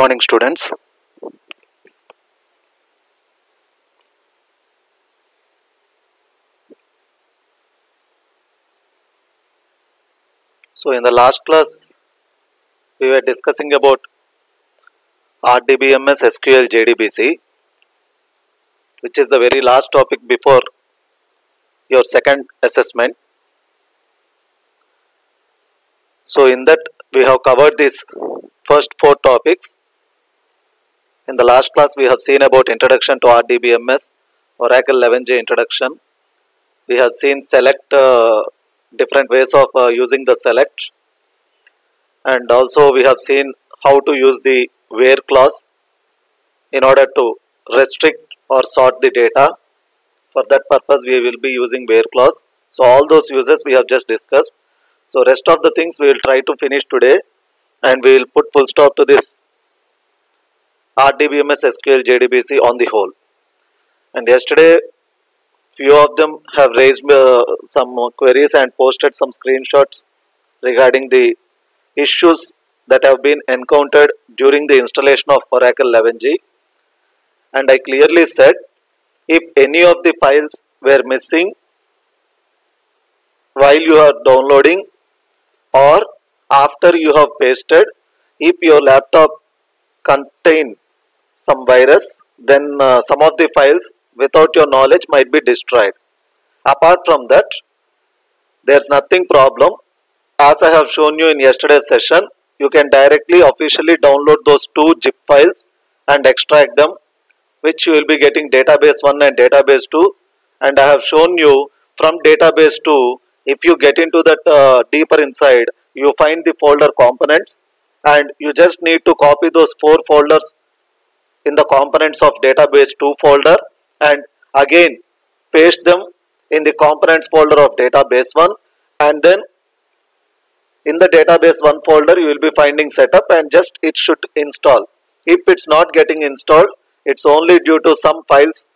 morning, students. So in the last class we were discussing about RDBMS SQL JDBC, which is the very last topic before your second assessment. So in that we have covered these first four topics. In the last class we have seen about introduction to RDBMS, Oracle 11j introduction. We have seen select different ways of using the select, and also we have seen how to use the where clause in order to restrict or sort the data. For that purpose we will be using where clause. So all those uses we have just discussed. So rest of the things we will try to finish today, and we will put full stop to this RDBMS SQL JDBC on the whole. And yesterday few of them have raised some queries and posted some screenshots regarding the issues that have been encountered during the installation of Oracle 11g. And I clearly said, if any of the files were missing while you are downloading or after you have pasted, if your laptop contains some virus, then some of the files without your knowledge might be destroyed. Apart from that, there's nothing problem. As I have shown you in yesterday's session, you can directly officially download those two zip files and extract them, which you will be getting database 1 and database 2. And I have shown you from database 2, if you get into that deeper inside, you find the folder components, and you just need to copy those 4 folders in the components of database 2 folder and again paste them in the components folder of database 1, and then in the database 1 folder you will be finding setup, and just it should install. If it's not getting installed, it's only due to some files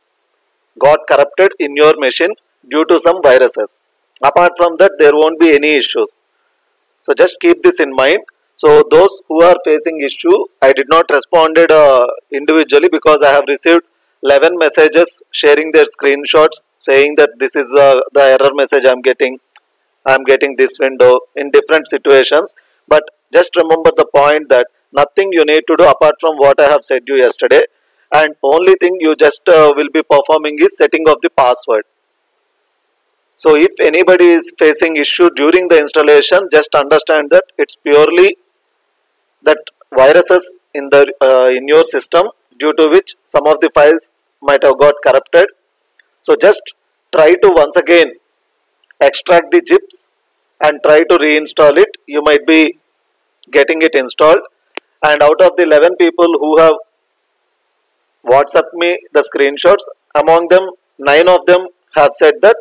got corrupted in your machine due to some viruses. Apart from that, there won't be any issues. So just keep this in mind. So those who are facing issue, I did not respond individually because I have received 11 messages sharing their screenshots saying that this is the error message I'm getting this window in different situations. But just remember the point that nothing you need to do apart from what I have said you yesterday, and only thing you just will be performing is setting of the password. So if anybody is facing issue during the installation, just understand that it's purely that viruses in your system, due to which some of the files might have got corrupted. So just try to once again extract the zips and try to reinstall it. You might be getting it installed. And out of the 11 people who have WhatsApp me the screenshots, among them 9 of them have said that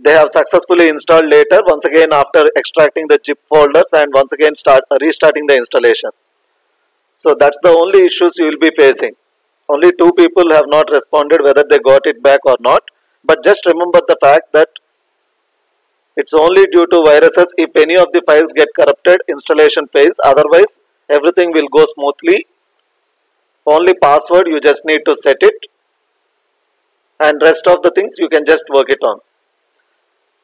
they have successfully installed later, once again after extracting the zip folders and once again restarting the installation. So that's the only issues you will be facing. Only 2 people have not responded whether they got it back or not. But just remember the fact that it's only due to viruses. If any of the files get corrupted, installation fails. Otherwise, everything will go smoothly. Only password you just need to set it, and rest of the things you can just work it on.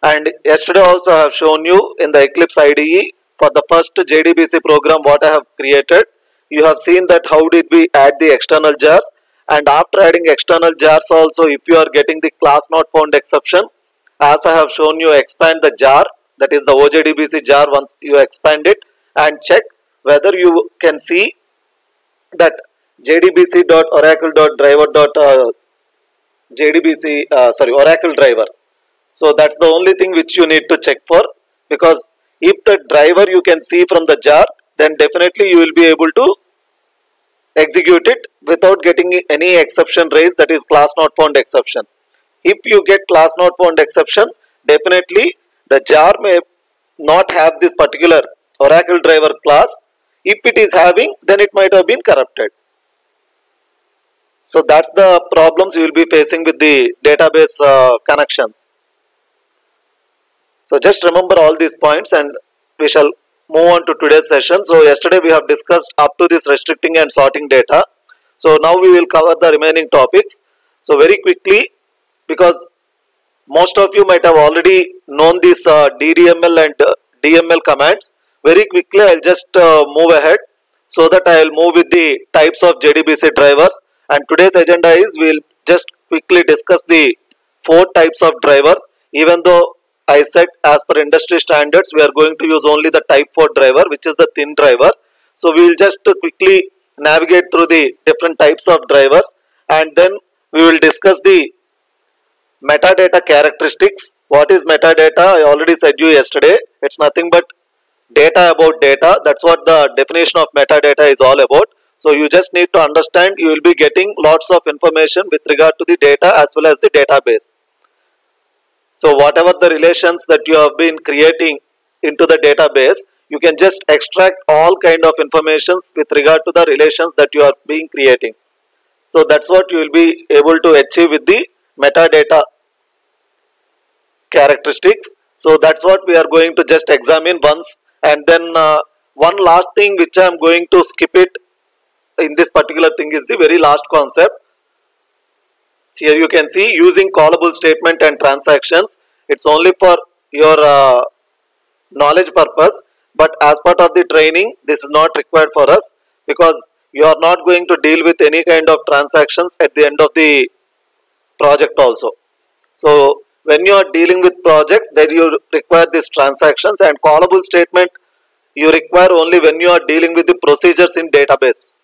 And yesterday also I have shown you in the Eclipse IDE for the first JDBC program what I have created. You have seen that how did we add the external jars, and after adding external jars also, if you are getting the class not found exception, as I have shown you, expand the jar, that is the OJDBC jar. Once you expand it and check whether you can see that Oracle driver. So that's the only thing which you need to check for, because if the driver you can see from the jar, then definitely you will be able to execute it without getting any exception raised, that is class not found exception. If you get class not found exception, definitely the jar may not have this particular Oracle driver class. If it is having, then it might have been corrupted. So that's the problems you will be facing with the database connections. So just remember all these points and we shall move on to today's session. So yesterday we have discussed up to this restricting and sorting data. So now we will cover the remaining topics. So very quickly, because most of you might have already known these DDML and DML commands. Very quickly, I'll just move ahead so that I'll move with the types of JDBC drivers. And today's agenda is we'll just quickly discuss the 4 types of drivers. Even though I said as per industry standards, we are going to use only the type 4 driver, which is the thin driver. So we will just quickly navigate through the different types of drivers, and then we will discuss the metadata characteristics. What is metadata? I already said you yesterday. It's nothing but data about data. That's what the definition of metadata is all about. So you just need to understand, you will be getting lots of information with regard to the data as well as the database. So whatever the relations that you have been creating into the database, you can just extract all kind of information with regard to the relations that you are being creating. So that's what you will be able to achieve with the metadata characteristics. So that's what we are going to just examine once, and then one last thing which I am going to skip it in this particular thing is the very last concept. Here you can see using callable statement and transactions. It's only for your knowledge purpose, but as part of the training this is not required for us, because you are not going to deal with any kind of transactions at the end of the project also. So when you are dealing with projects, then you require these transactions, and callable statement you require only when you are dealing with the procedures in database.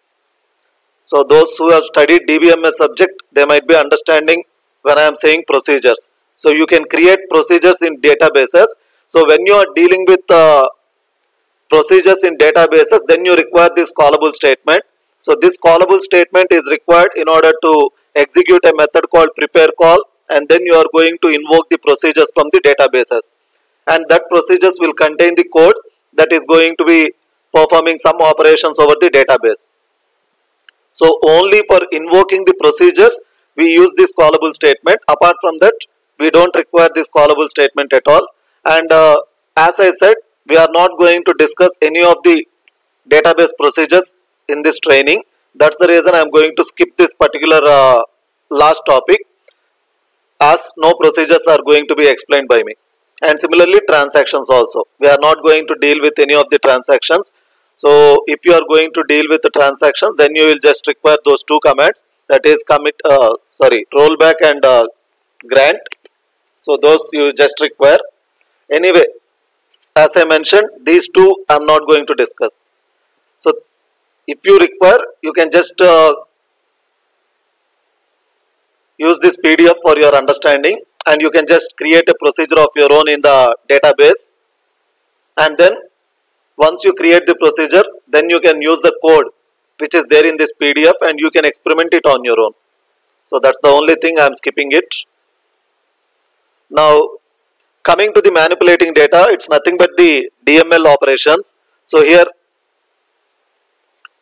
So those who have studied DBMS subject, they might be understanding when I am saying procedures. So you can create procedures in databases. So when you are dealing with procedures in databases, then you require this callable statement. So this callable statement is required in order to execute a method called prepare call, and then you are going to invoke the procedures from the databases, and that procedures will contain the code that is going to be performing some operations over the database. So only for invoking the procedures we use this callable statement. Apart from that, we don't require this callable statement at all. And as I said, we are not going to discuss any of the database procedures in this training. That's the reason I am going to skip this particular last topic, as no procedures are going to be explained by me. And similarly transactions also, we are not going to deal with any of the transactions. So if you are going to deal with the transactions, then you will just require those 2 commands, that is commit rollback and grant. So those you just require. Anyway, as I mentioned, these 2 I am not going to discuss. So if you require, you can just use this PDF for your understanding, and you can just create a procedure of your own in the database, and then once you create the procedure, then you can use the code which is there in this PDF, and you can experiment it on your own. So that's the only thing I am skipping it. Now coming to the manipulating data, it's nothing but the DML operations. So here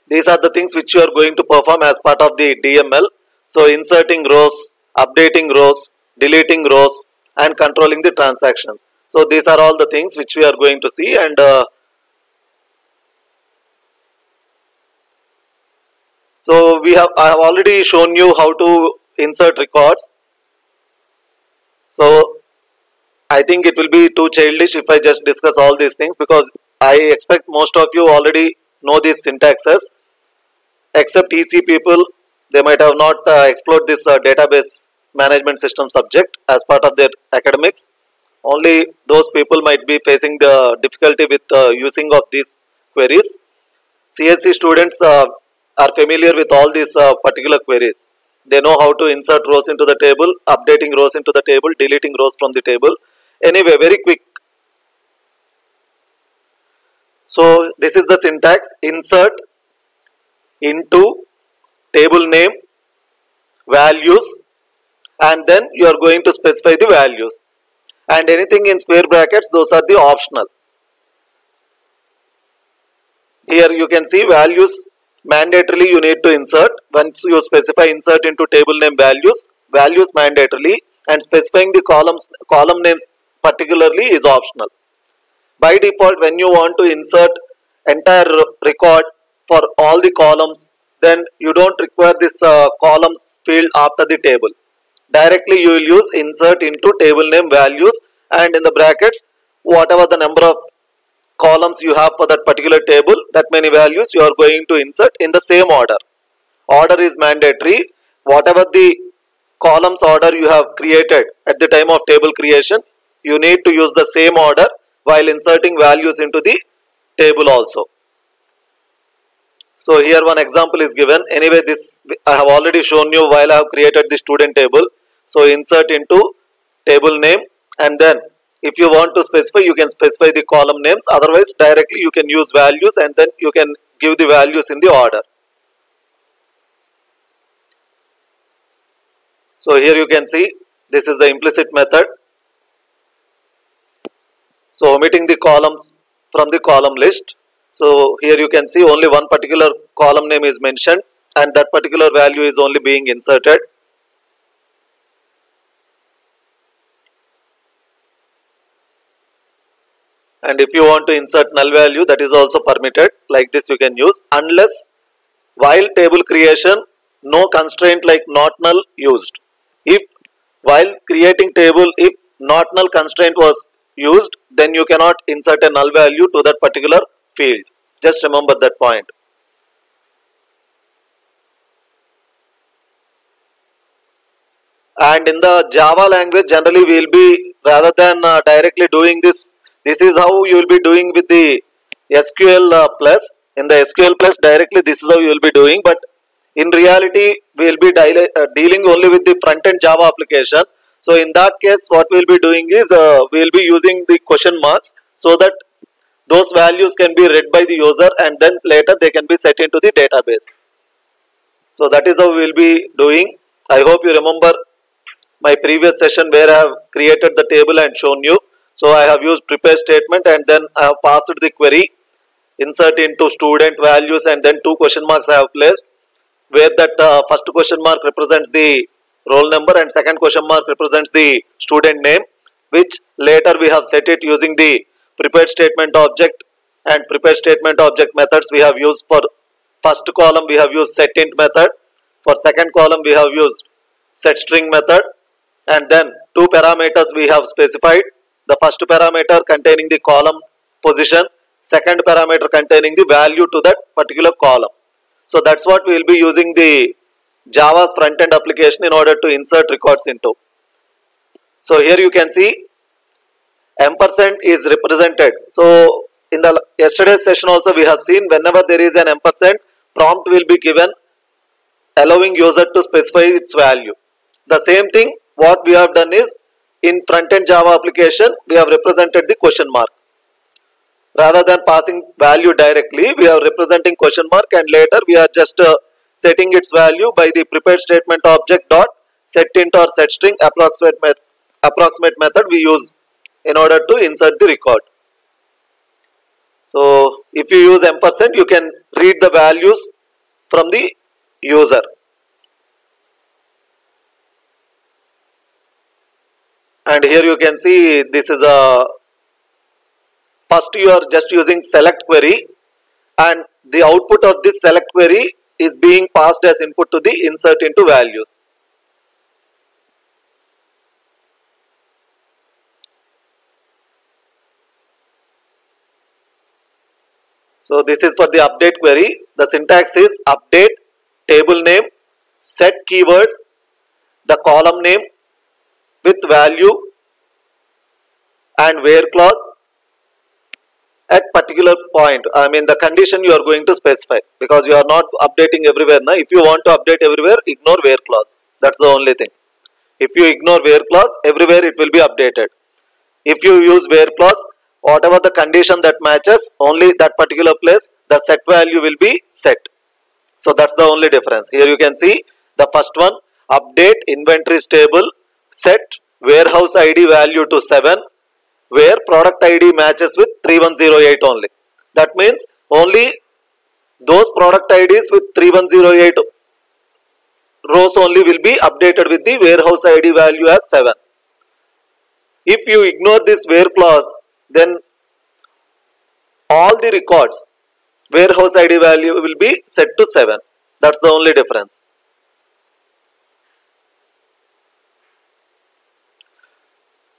these are the things which you are going to perform as part of the DML. So inserting rows, updating rows, deleting rows, and controlling the transactions. So these are all the things which we are going to see. And so I have already shown you how to insert records. So I think it will be too childish if I just discuss all these things, because I expect most of you already know these syntaxes. Except EC people, they might have not explored this database management system subject as part of their academics. Only those people might be facing the difficulty with using of these queries. CSC students are familiar with all these particular queries. They know how to insert rows into the table, updating rows into the table, deleting rows from the table. Anyway, very quick. So this is the syntax: insert into table name, values, and then you are going to specify the values, and anything in square brackets, those are the optional. Here you can see values mandatorily you need to insert. Once you specify insert into table name values mandatorily, and specifying the column names particularly is optional. By default, when you want to insert entire record for all the columns, then you don't require this columns field after the table. Directly you will use insert into table name values, and in the brackets whatever the number of columns you have for that particular table, that many values you are going to insert in the same order. Order is mandatory. Whatever the columns order you have created at the time of table creation, you need to use the same order while inserting values into the table also. So here one example is given. Anyway, this I have already shown you while I have created the student table. So insert into table name, and then if you want to specify, you can specify the column names. Otherwise, directly you can use values, and then you can give the values in the order. So here you can see this is the implicit method. So omitting the columns from the column list. So here you can see only one particular column name is mentioned, and that particular value is only being inserted. And if you want to insert null value, that is also permitted. Like this you can use, unless while table creation no constraint like not null used. If while creating table, if not null constraint was used, then you cannot insert a null value to that particular field. Just remember that point. And in the Java language, generally we will be, rather than directly doing this, this is how you will be doing with the SQL plus. In the SQL plus, directly this is how you will be doing, but in reality we will be dealing only with the front-end Java application. So in that case, what we will be doing is we will be using the question marks, so that those values can be read by the user, and then later they can be set into the database. So that is how we will be doing. I hope you remember my previous session where I have created the table and shown you. So I have used prepare statement, and then I have passed the query, insert into student values, and then two question marks I have placed, where that first question mark represents the roll number and second question mark represents the student name, which later we have set it using the prepared statement object and prepared statement object methods. We have used for first column we have used setInt method, for second column we have used setString method, and then two parameters we have specified. The first parameter containing the column position, second parameter containing the value to that particular column. So that's what we will be using the Java's front-end application in order to insert records into. So here you can see ampersand is represented. So in the yesterday's session also we have seen, whenever there is an ampersand, prompt will be given allowing user to specify its value. The same thing what we have done is, in front-end Java application we have represented the question mark. Rather than passing value directly, we are representing question mark, and later we are just setting its value by the prepared statement object dot setInt or setString approximate method we use in order to insert the record. So if you use ampersand, you can read the values from the user. And here you can see this is a first you are just using select query, and the output of this select query is being passed as input to the insert into values. So this is for the update query. The syntax is update table name, set keyword, the column name with value, and where clause at particular point. I mean the condition you are going to specify, because you are not updating everywhere now. If you want to update everywhere, ignore where clause. That's the only thing. If you ignore where clause, everywhere it will be updated. If you use where clause, whatever the condition that matches, only that particular place the set value will be set. So that's the only difference. Here you can see the first one, update inventories table, set warehouse ID value to 7, where product ID matches with 3108 only. That means only those product IDs with 3108 rows only will be updated with the warehouse ID value as 7. If you ignore this where clause, then all the records warehouse ID value will be set to 7. That's the only difference.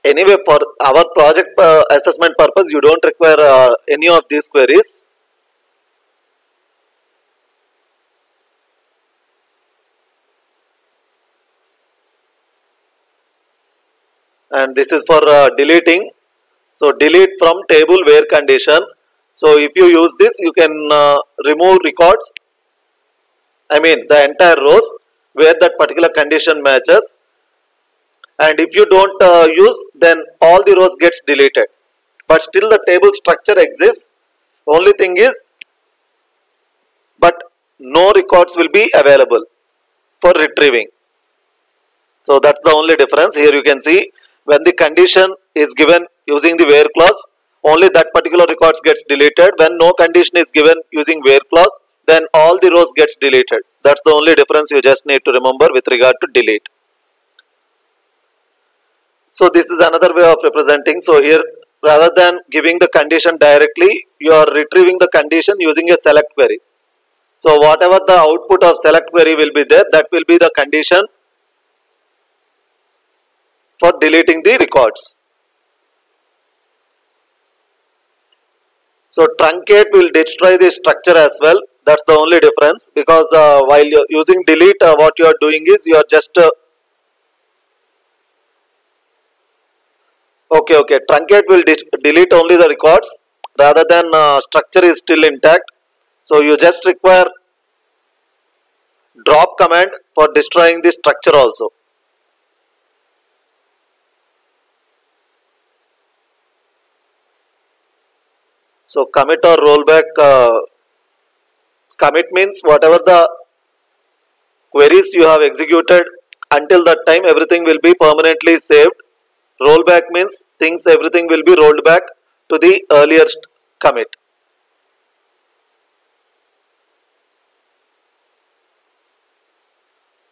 Anyway, for our project assessment purpose, you don't require any of these queries. And this is for deleting. So delete from table where condition. So if you use this, you can remove records, I mean the entire rows where that particular condition matches. And if you don't use, then all the rows gets deleted, but still the table structure exists. Only thing is, but no records will be available for retrieving. So that's the only difference. Here you can see, when the condition is given using the where clause, only that particular records gets deleted. When no condition is given using where clause, then all the rows gets deleted. That's the only difference you just need to remember with regard to delete. So this is another way of representing. So here, rather than giving the condition directly, you are retrieving the condition using a select query. So whatever the output of select query will be there, that will be the condition for deleting the records. So truncate will destroy the structure as well. That's the only difference, because while you're using delete, what you are doing is you are just truncate will delete only the records, rather than structure is still intact. So you just require drop command for destroying the structure also. So commit or rollback, commit means whatever the queries you have executed until that time, everything will be permanently saved. Rollback means everything will be rolled back to the earliest commit.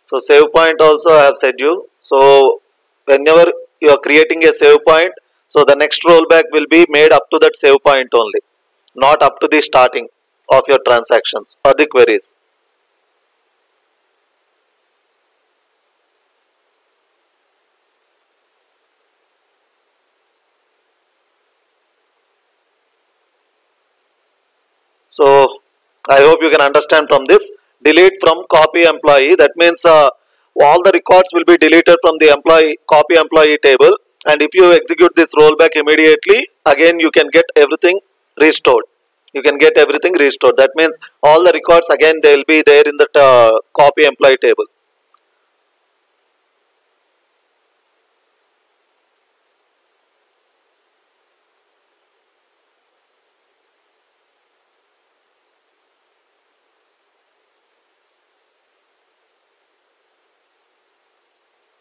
So save point also I have said you. So whenever you are creating a save point, so the next rollback will be made up to that save point only, not up to the starting of your transactions or the queries. So I hope you can understand from this. Delete from copy employee, that means all the records will be deleted from the copy employee table, and if you execute this rollback immediately, again you can get everything restored. That means all the records again they will be there in that copy employee table.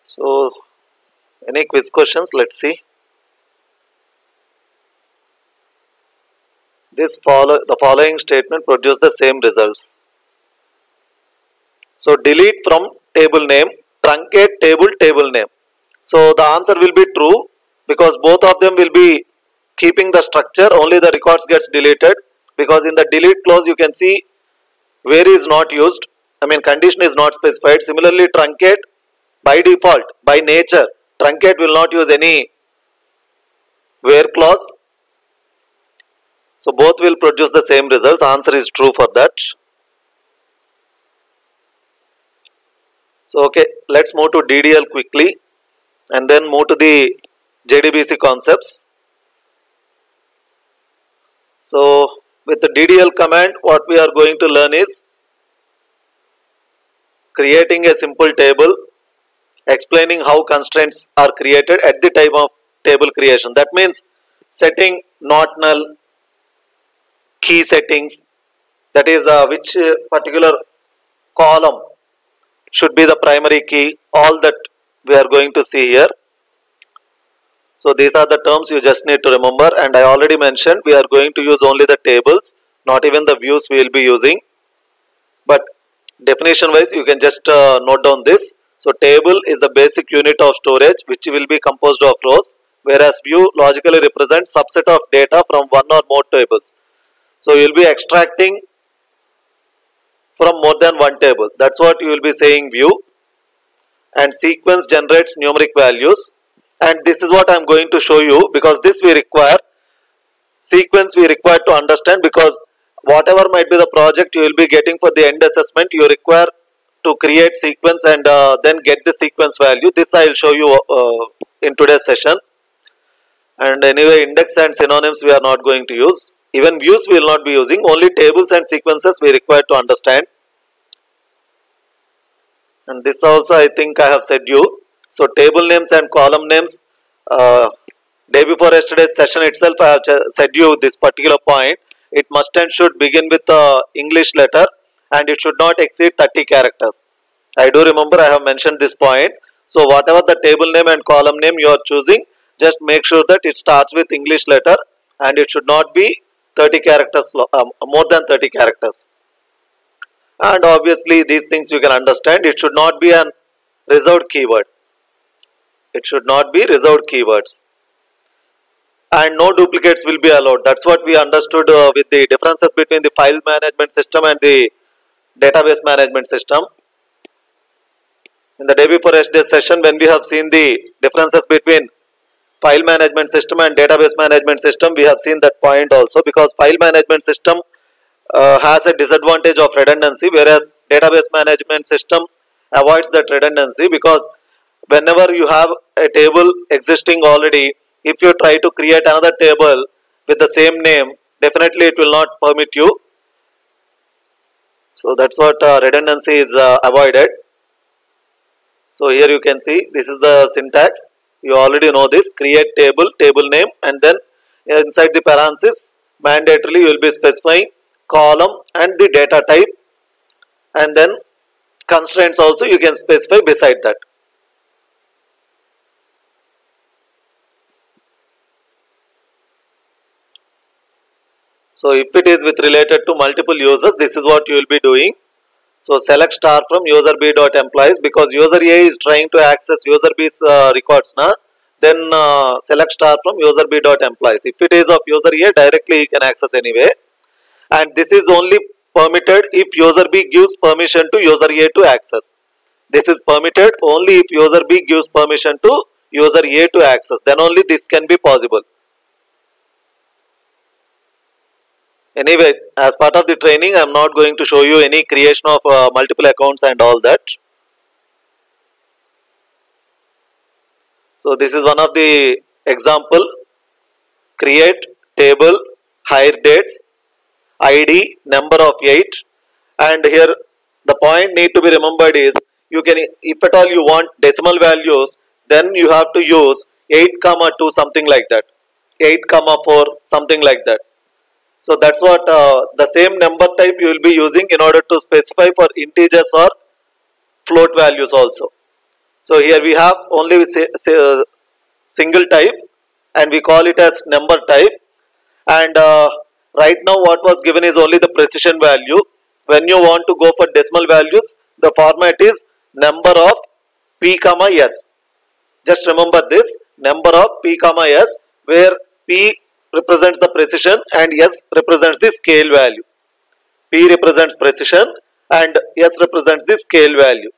So any quiz questions? Let's see. The following statement produce the same results. So delete from table name, truncate table name. So the answer will be true, because both of them will be keeping the structure, only the records gets deleted, because in the delete clause you can see where is not used, I mean condition is not specified. Similarly truncate, by default, by nature, truncate will not use any where clause. So both will produce the same results. Answer is true for that. So okay, let's move to DDL quickly and then move to the JDBC concepts. So with the DDL command, what we are going to learn is creating a simple table, explaining how constraints are created at the time of table creation. That means setting not null, key settings, that is which particular column should be the primary key, all that we are going to see here. So these are the terms you just need to remember, and I already mentioned we are going to use only the tables, not even the views we will be using. But definition wise you can just note down this. So table is the basic unit of storage which will be composed of rows, whereas view logically represents subset of data from one or more tables. So you will be extracting from more than one table. That's what you will be saying view. And sequence generates numeric values. And this is what I am going to show you, because this we require. Sequence we require to understand, because whatever might be the project you will be getting for the end assessment, you require to create sequence and then get the sequence value. This I will show you in today's session. And anyway, index and synonyms we are not going to use. Even views we will not be using. Only tables and sequences we require to understand. And this also I think I have said you. So table names and column names. Day before yesterday's session itself I have said you this particular point. It must and should begin with the English letter, and it should not exceed 30 characters. I do remember I have mentioned this point. So whatever the table name and column name you are choosing, just make sure that it starts with English letter and it should not be 30 characters, more than 30 characters. And obviously these things you can understand. It should not be an reserved keyword. It should not be reserved keywords. And no duplicates will be allowed. That's what we understood with the differences between the file management system and the database management system. In the day before yesterday's session, when we have seen the differences between file management system and database management system, we have seen that point also, because file management system has a disadvantage of redundancy, whereas database management system avoids that redundancy, because whenever you have a table existing already, if you try to create another table with the same name, definitely it will not permit you. So that's what redundancy is avoided. So here you can see this is the syntax. You already know this. Create table, table name, and then inside the parenthesis mandatorily you will be specifying column and the data type, and then constraints also you can specify beside that. So if it is with related to multiple users, this is what you will be doing. So select star from user b.employees, because user A is trying to access user B's records now. Then select star from user b.employees. If it is of user A, directly he can access anyway. And this is only permitted if user B gives permission to user A to access. This is permitted only if user B gives permission to user A to access. Then only this can be possible. Anyway, as part of the training, I am not going to show you any creation of multiple accounts and all that. So this is one of the example. Create table, hire dates, ID, number of 8, and here the point need to be remembered is, you can, if at all you want decimal values, then you have to use 8, 2, something like that, 8, 4, something like that. So that's what the same number type you will be using in order to specify for integers or float values also. So here we have only single type and we call it as number type, and right now what was given is only the precision value. When you want to go for decimal values, the format is number of p comma s. Just remember this, number of p comma s, where p represents the precision and s represents the scale value. P represents precision and s represents the scale value.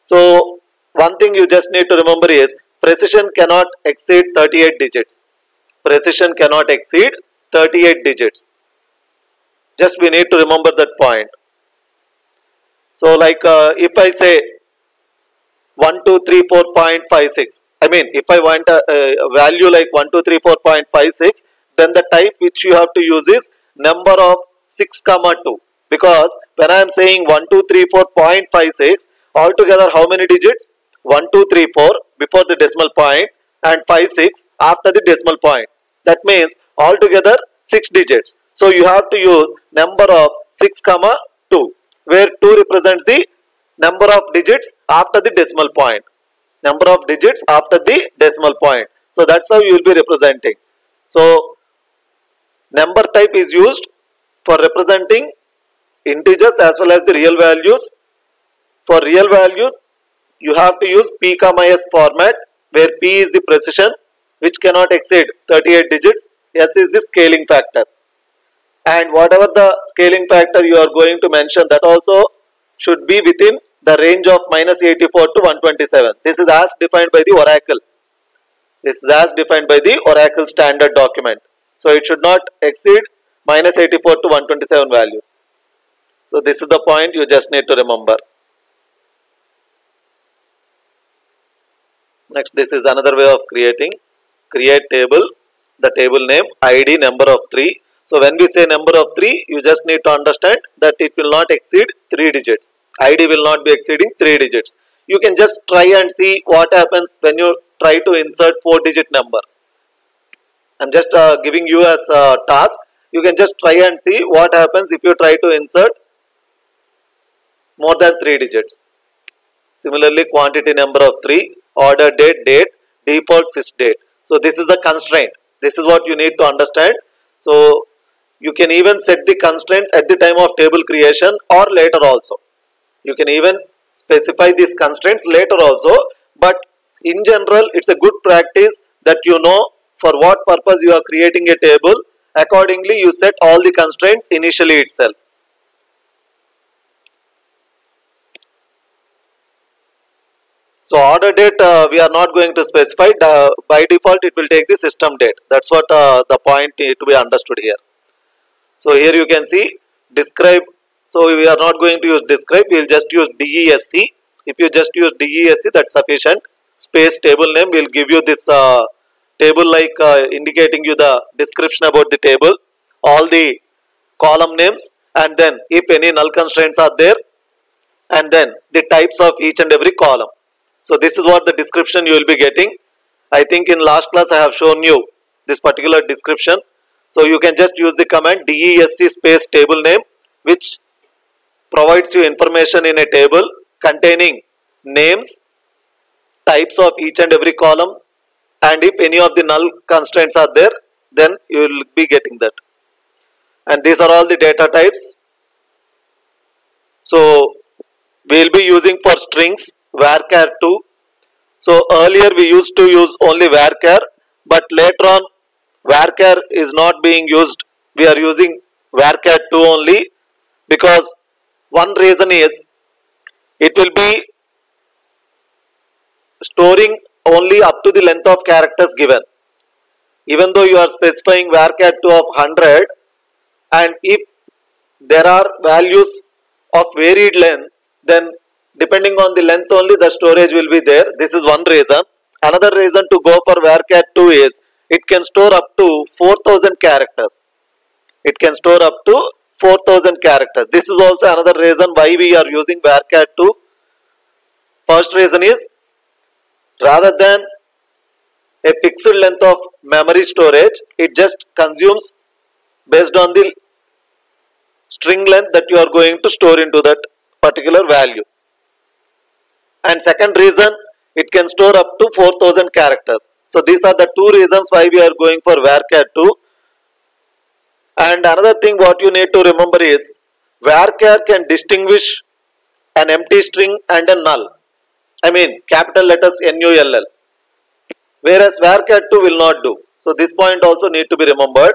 So one thing you just need to remember is, precision cannot exceed 38 digits. Precision cannot exceed 38 digits. Just we need to remember that point. So like if I say 1234.56, I mean if I want a value like 1234.56, then the type which you have to use is number of 6, 2, because when I am saying 1234.56, altogether how many digits? 1234 before the decimal point and 56 after the decimal point. That means altogether 6 digits. So you have to use number of 6, 2, where 2 represents the number of digits after the decimal point. Number of digits after the decimal point. So that's how you will be representing. So number type is used for representing integers as well as the real values. For real values, you have to use p comma s format, where p is the precision which cannot exceed 38 digits, s is the scaling factor. and whatever the scaling factor you are going to mention, that also should be within the range of -84 to 127. This is as defined by the Oracle. This is as defined by the Oracle standard document. So it should not exceed -84 to 127 values. So this is the point you just need to remember. Next, this is another way of creating. Create table, the table name, ID, number of 3. So when we say number of 3, you just need to understand that it will not exceed 3 digits. ID will not be exceeding 3 digits. You can just try and see what happens when you try to insert 4-digit number. I'm just giving you as a task. You can just try and see what happens if you try to insert more than 3 digits. Similarly, quantity number of 3, order date, default sysdate. So this is the constraint. This is what you need to understand. So you can even set the constraints at the time of table creation or later also. You can even specify these constraints later also, but in general it's a good practice that you know for what purpose you are creating a table. Accordingly you set all the constraints initially itself. So order date we are not going to specify. By default it will take the system date. That's what the point to be understood here. So here you can see describe. So we are not going to use describe. We will just use DESC. If you just use DESC, that's sufficient. Space table name will give you this table like indicating you the description about the table, all the column names, and then if any null constraints are there, and then the types of each and every column. So this is what the description you will be getting. I think in last class I have shown you this particular description. So you can just use the command DESC space table name, which provides you information in a table containing names, types of each and every column, and if any of the null constraints are there, then you will be getting that. And these are all the data types. So we will be using for strings varchar2. So earlier we used to use only varchar, but later on varchar is not being used. We are using varchar2 only, because one reason is it will be storing only up to the length of characters given. Even though you are specifying varchar2 of 100, and if there are values of varied length, then depending on the length only the storage will be there. This is one reason. Another reason to go for varchar2 is it can store up to 4000 characters. It can store up to 4000 characters. This is also another reason why we are using varchar2. First reason is, rather than a fixed length of memory storage, it just consumes based on the string length that you are going to store into that particular value. And second reason, it can store up to 4000 characters. So these are the two reasons why we are going for varchar2. And another thing what you need to remember is, varchar can distinguish an empty string and a null. I mean capital letters NULL. Whereas varchar2 will not do. So this point also need to be remembered.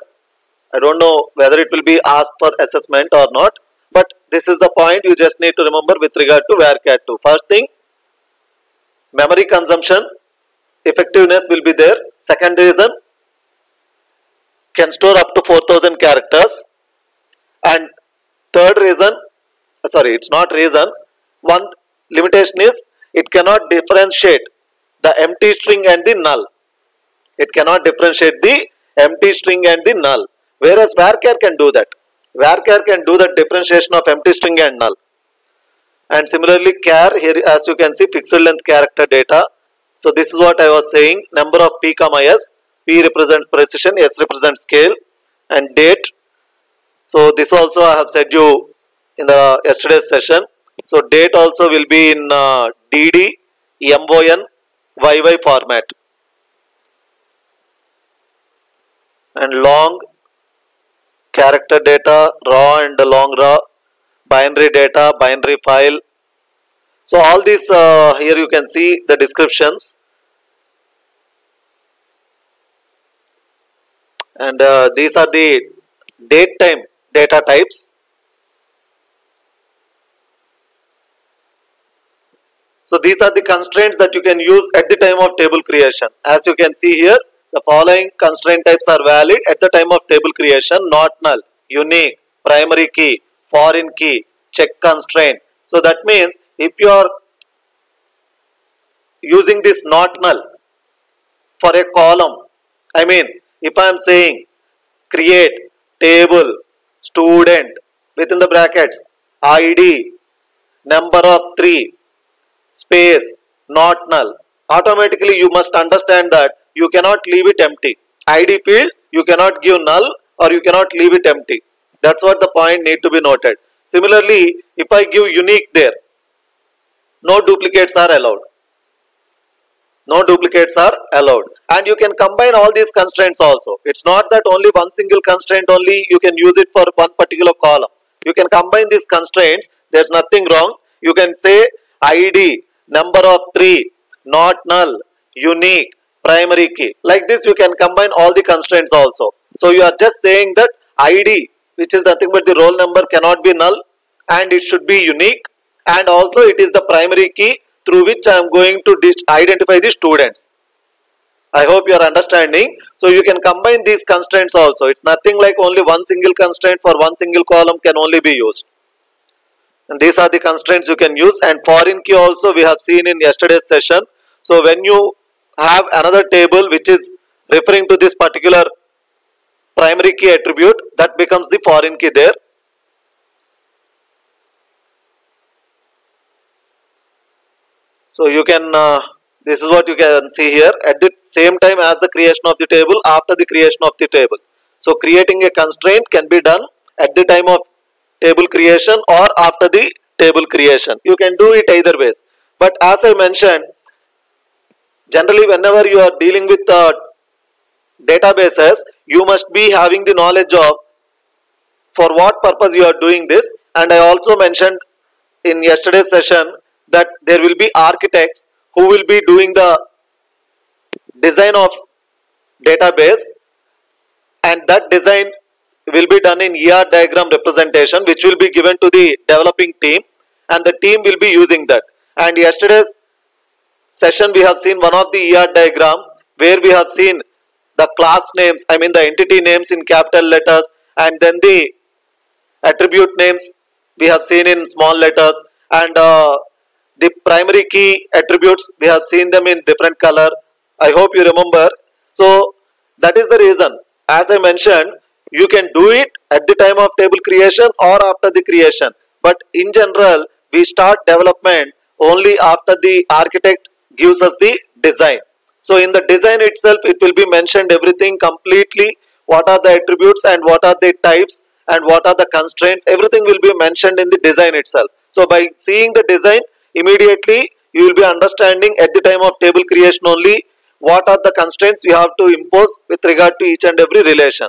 I don't know whether it will be asked for assessment or not, but this is the point you just need to remember with regard to varchar2. First thing, memory consumption effectiveness will be there. Second reason, can store up to 4000 characters. And third reason, sorry, it's not reason, one limitation is it cannot differentiate the empty string and the null. It cannot differentiate the empty string and the null, whereas varchar can do that. Varchar can do the differentiation of empty string and null. And similarly char, here as you can see, fixed length character data. So this is what I was saying, number of p comma s. P represents precision, S represents scale, and date. So this also I have said you in the yesterday's session. So date also will be in DD, MON, YY format. And long character data, raw and long raw, binary data, binary file. So all these here you can see the descriptions. And these are the date time data types. So these are the constraints that you can use at the time of table creation. As you can see here, the following constraint types are valid at the time of table creation: not null, unique, primary key, foreign key, check constraint. So that means if you are using this not null for a column, I mean if I am saying create table student within the brackets ID number of 3 space not null, automatically you must understand that you cannot leave it empty. ID field you cannot give null or you cannot leave it empty. That's what the point need to be noted. Similarly, if I give unique there, no duplicates are allowed. No duplicates are allowed. And you can combine all these constraints also. It's not that only one single constraint only you can use it for one particular column. You can combine these constraints. There's nothing wrong. You can say ID, number of 3, not null, unique, primary key. Like this you can combine all the constraints also. So you are just saying that ID, which is nothing but the roll number, cannot be null and it should be unique, and also it is the primary key through which I am going to identify the students. I hope you are understanding. So you can combine these constraints also. It's nothing like only one single constraint for one single column can only be used. And these are the constraints you can use. And foreign key also we have seen in yesterday's session. So when you have another table which is referring to this particular primary key attribute, that becomes the foreign key there. So you can, this is what you can see here, at the same time as the creation of the table, after the creation of the table. So creating a constraint can be done at the time of table creation or after the table creation. You can do it either ways. But as I mentioned, generally whenever you are dealing with databases, you must be having the knowledge of for what purpose you are doing this. And I also mentioned in yesterday's session that there will be architects who will be doing the design of database, and that design will be done in ER diagram representation, which will be given to the developing team, and the team will be using that. And yesterday's session we have seen one of the ER diagram where we have seen the class names, I mean the entity names in capital letters, and then the attribute names we have seen in small letters, and the primary key attributes we have seen them in different color. I hope you remember. So that is the reason, as I mentioned, you can do it at the time of table creation or after the creation, but in general we start development only after the architect gives us the design. So in the design itself it will be mentioned everything completely, what are the attributes and what are the types and what are the constraints, everything will be mentioned in the design itself. So by seeing the design, immediately you will be understanding at the time of table creation only what are the constraints we have to impose with regard to each and every relation.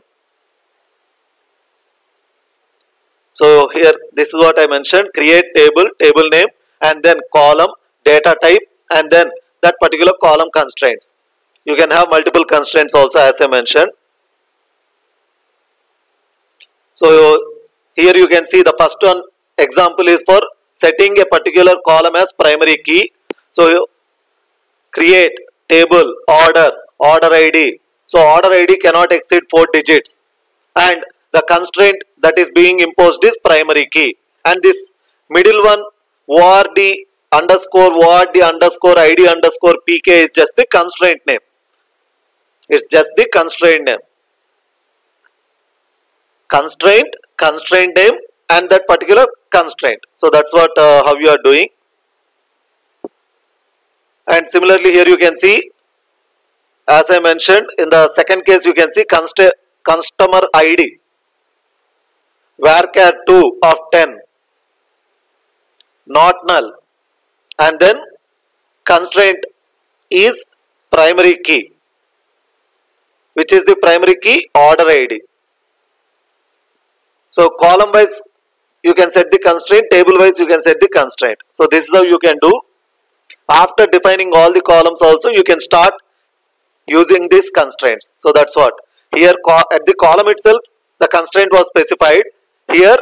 So here this is what I mentioned: create table, table name, and then column, data type, and then that particular column constraints. You can have multiple constraints also, as I mentioned. So here you can see the first one example is for setting a particular column as primary key. So you create table orders, order ID. So order ID cannot exceed 4 digits, and the constraint that is being imposed is primary key. And this middle one, ORD underscore ORD underscore ID underscore PK, is just the constraint name. It's just the constraint name. Constraint, constraint name, and that particular constraint. So that's what how you are doing. And similarly here you can see, as I mentioned, in the second case you can see customer ID, varchar 2 of 10, not null, and then constraint is primary key, which is the primary key order ID. So column wise you can set the constraint, table wise you can set the constraint. So this is how you can do. After defining all the columns also, you can start using these constraints. So that's what. Here at the column itself the constraint was specified. Here,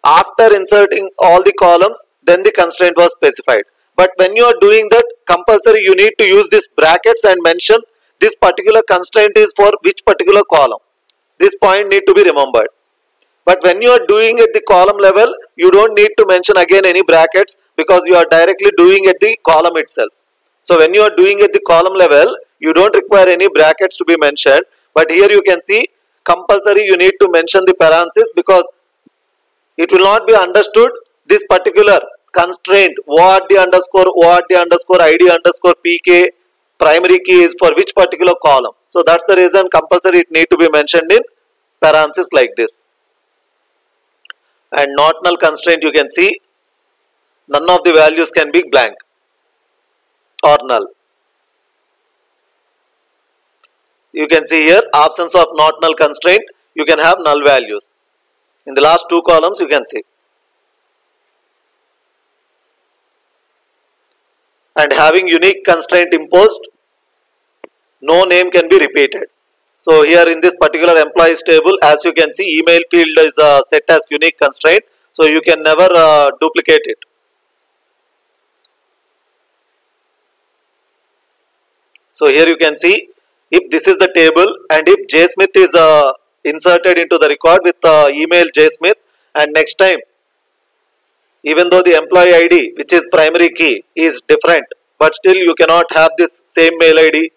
after inserting all the columns, then the constraint was specified. But when you are doing that, compulsory you need to use these brackets and mention this particular constraint is for which particular column. This point need to be remembered. But when you are doing at the column level, you don't need to mention again any brackets because you are directly doing at the column itself. So when you are doing at the column level, you don't require any brackets to be mentioned. But here you can see compulsory you need to mention the parenthesis because it will not be understood this particular constraint ORD underscore ID underscore PK primary key is for which particular column. So that's the reason compulsory it need to be mentioned in parenthesis like this. And not null constraint you can see none of the values can be blank or null. You can see here absence of not null constraint, you can have null values. In the last two columns you can see. And having unique constraint imposed, no name can be repeated. So here in this particular employees table, as you can see, email field is set as unique constraint, so you can never duplicate it. So here you can see if this is the table and if JSmith is inserted into the record with email JSmith, and next time even though the employee ID which is primary key is different, but still you cannot have this same mail ID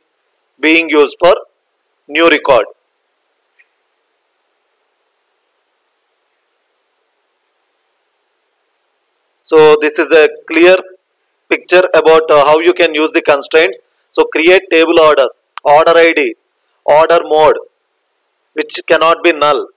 being used for new record. So this is a clear picture about how you can use the constraints. So create table orders, order ID, order mode which cannot be null,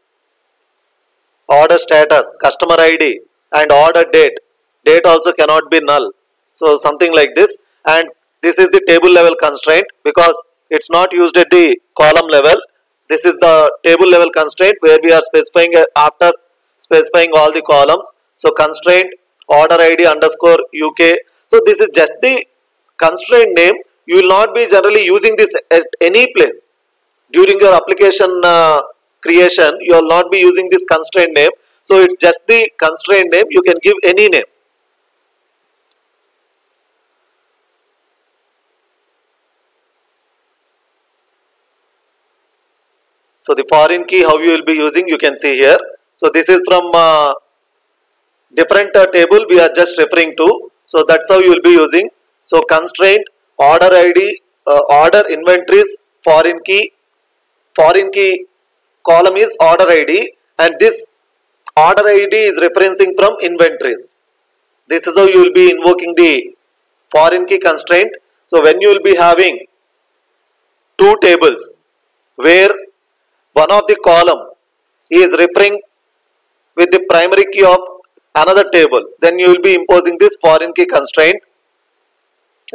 order status, customer ID and order date. Date also cannot be null. So something like this, and this is the table level constraint because it's not used at the column level. This is the table level constraint where we are specifying after specifying all the columns. So constraint order ID underscore UK. So this is just the constraint name. You will not be generally using this at any place. During your application creation, you will not be using this constraint name. So it's just the constraint name. You can give any name. So the foreign key how you will be using you can see here. So this is from different table we are just referring to. So that's how you will be using. So constraint, order ID, order inventories, foreign key column is order ID, and this order ID is referencing from inventories. This is how you will be invoking the foreign key constraint. So when you will be having two tables where one of the column is referring with the primary key of another table, then you will be imposing this foreign key constraint,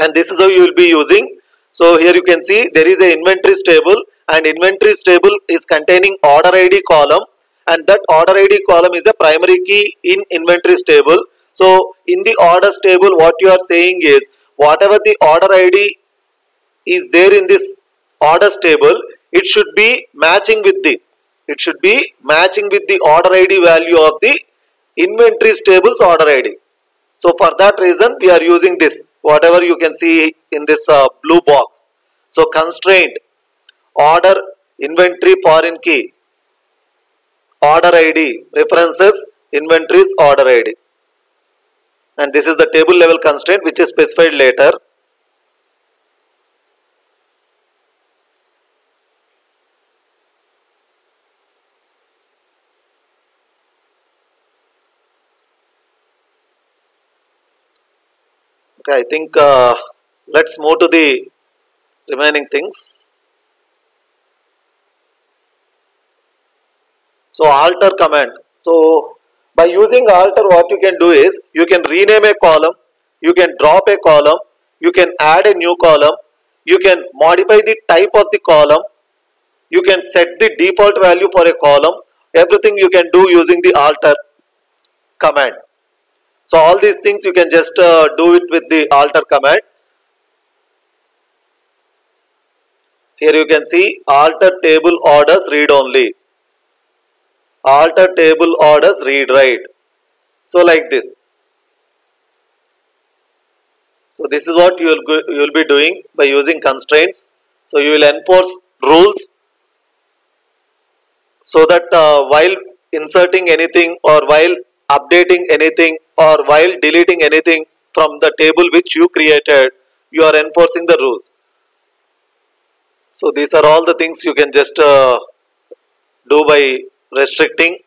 and this is how you will be using. So here you can see there is a inventories table, and inventories table is containing order ID column, and that order ID column is a primary key in inventories table. So in the orders table what you are saying is whatever the order ID is there in this orders table, it should be matching with the order ID value of the inventories tables order ID. So for that reason we are using this, whatever you can see in this blue box. So constraint order inventory foreign key order ID references inventories order ID, and this is the table level constraint which is specified later. Okay, I think let's move to the remaining things. So alter command. So by using alter, what you can do is you can rename a column, you can drop a column, you can add a new column, you can modify the type of the column, you can set the default value for a column. Everything you can do using the alter command. So all these things you can just do it with the alter command. Here you can see alter table orders read only. alter table orders, read write. So like this. So this is what you will be doing by using constraints. So you will enforce rules so that while inserting anything or while updating anything or while deleting anything from the table which you created, you are enforcing the rules. So these are all the things you can just do by restricting.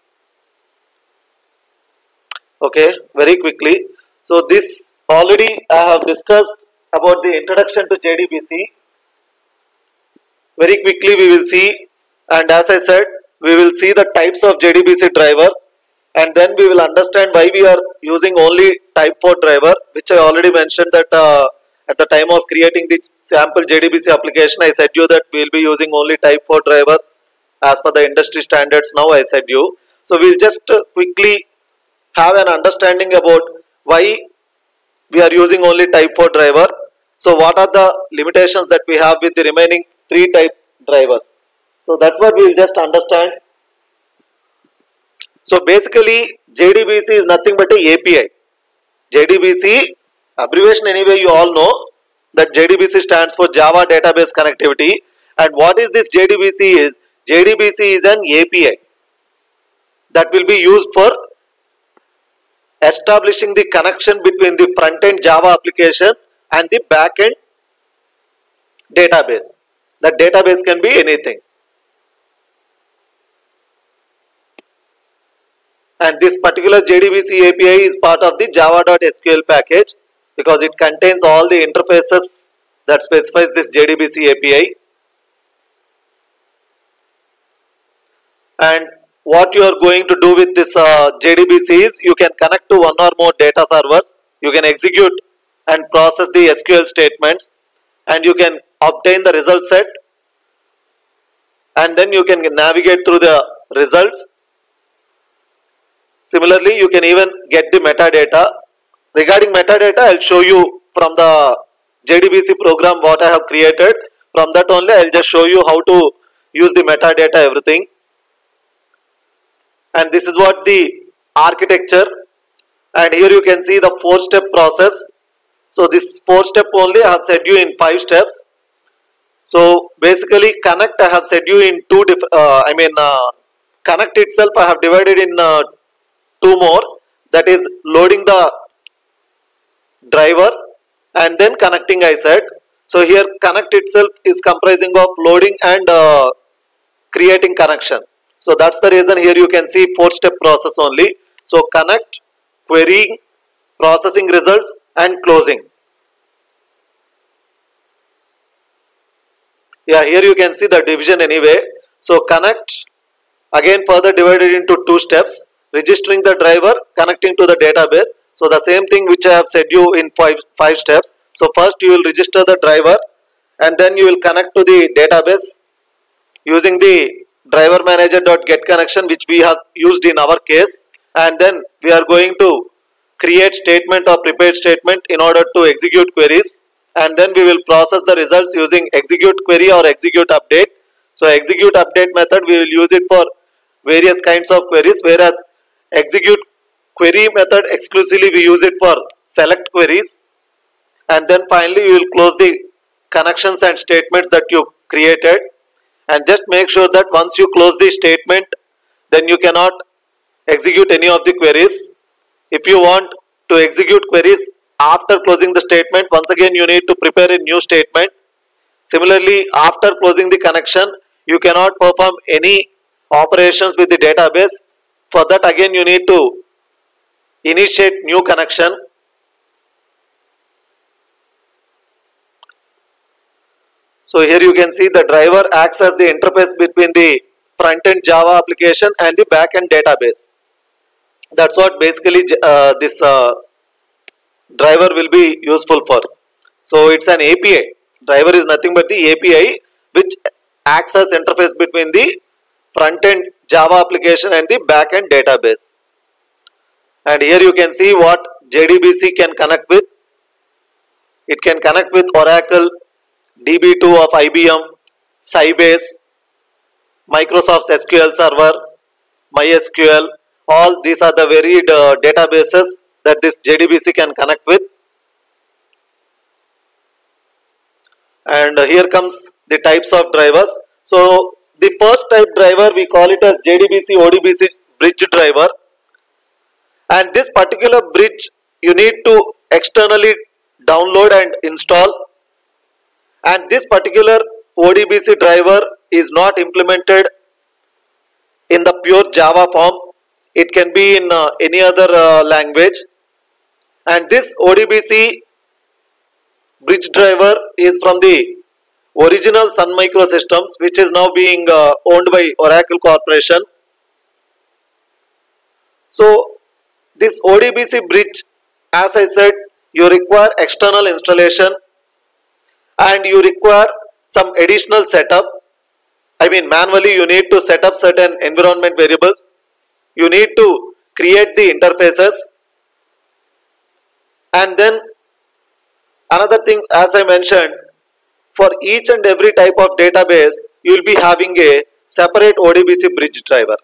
Okay, very quickly. So this already I have discussed about the introduction to JDBC. Very quickly we will see, and as I said, we will see the types of JDBC drivers, and then we will understand why we are using only type 4 driver, which I already mentioned that at the time of creating the sample JDBC application, I said you that we will be using only type 4 driver as per the industry standards. Now I said you. So we will just quickly have an understanding about why we are using only type 4 driver. So what are the limitations that we have with the remaining 3 type drivers? So that's what we will just understand. So basically JDBC is nothing but a API. JDBC abbreviation anyway you all know that JDBC stands for Java Database Connectivity. And what is this JDBC is? JDBC is an API that will be used for establishing the connection between the front-end Java application and the back-end database. The database can be anything. And this particular JDBC API is part of the java.sql package because it contains all the interfaces that specifies this JDBC API. And what you are going to do with this JDBC is you can connect to one or more data servers, you can execute and process the SQL statements, and you can obtain the result set, and then you can navigate through the results. Similarly, you can even get the metadata. Regarding metadata, I will show you from the JDBC program what I have created. From that only I will just show you how to use the metadata, everything. And this is what the architecture, and here you can see the 4-step process. So this 4-step only I have said you in 5 steps. So basically connect I have said you in connect itself I have divided in 2 more, that is loading the driver and then connecting I said. So here connect itself is comprising of loading and creating connection. So that's the reason here you can see 4-step process only. So connect, querying, processing results and closing. Yeah, here you can see the division anyway. So connect, again further divided into 2 steps, registering the driver, connecting to the database. So the same thing which I have said you in 5 steps. So first you will register the driver and then you will connect to the database using the driver manager.get connection which we have used in our case, and then we are going to create statement or prepared statement in order to execute queries, and then we will process the results using execute query or execute update. So execute update method we will use it for various kinds of queries, whereas execute query method exclusively we use it for select queries. And then finally we will close the connections and statements that you created. And just make sure that once you close the statement, then you cannot execute any of the queries. If you want to execute queries after closing the statement, once again you need to prepare a new statement. Similarly, after closing the connection, you cannot perform any operations with the database. For that again you need to initiate new connection. So here you can see the driver acts as the interface between the front-end Java application and the back-end database. That's what basically this driver will be useful for. So it's an API. Driver is nothing but the API which acts as interface between the front-end Java application and the back-end database. And here you can see what JDBC can connect with. It can connect with Oracle, DB2 of IBM, Sybase, Microsoft's SQL Server, MySQL, all these are the varied databases that this JDBC can connect with. And here comes the types of drivers. So the first type driver we call it as JDBC ODBC bridge driver, and this particular bridge you need to externally download and install, and this particular ODBC driver is not implemented in the pure Java form. It can be in any other language, and this ODBC bridge driver is from the original Sun Microsystems, which is now being owned by Oracle Corporation. So this ODBC bridge, as I said, you require external installation and you require some additional setup. I mean, manually you need to set up certain environment variables. You need to create the interfaces, and then another thing, as I mentioned, for each and every type of database, you will be having a separate ODBC bridge driver.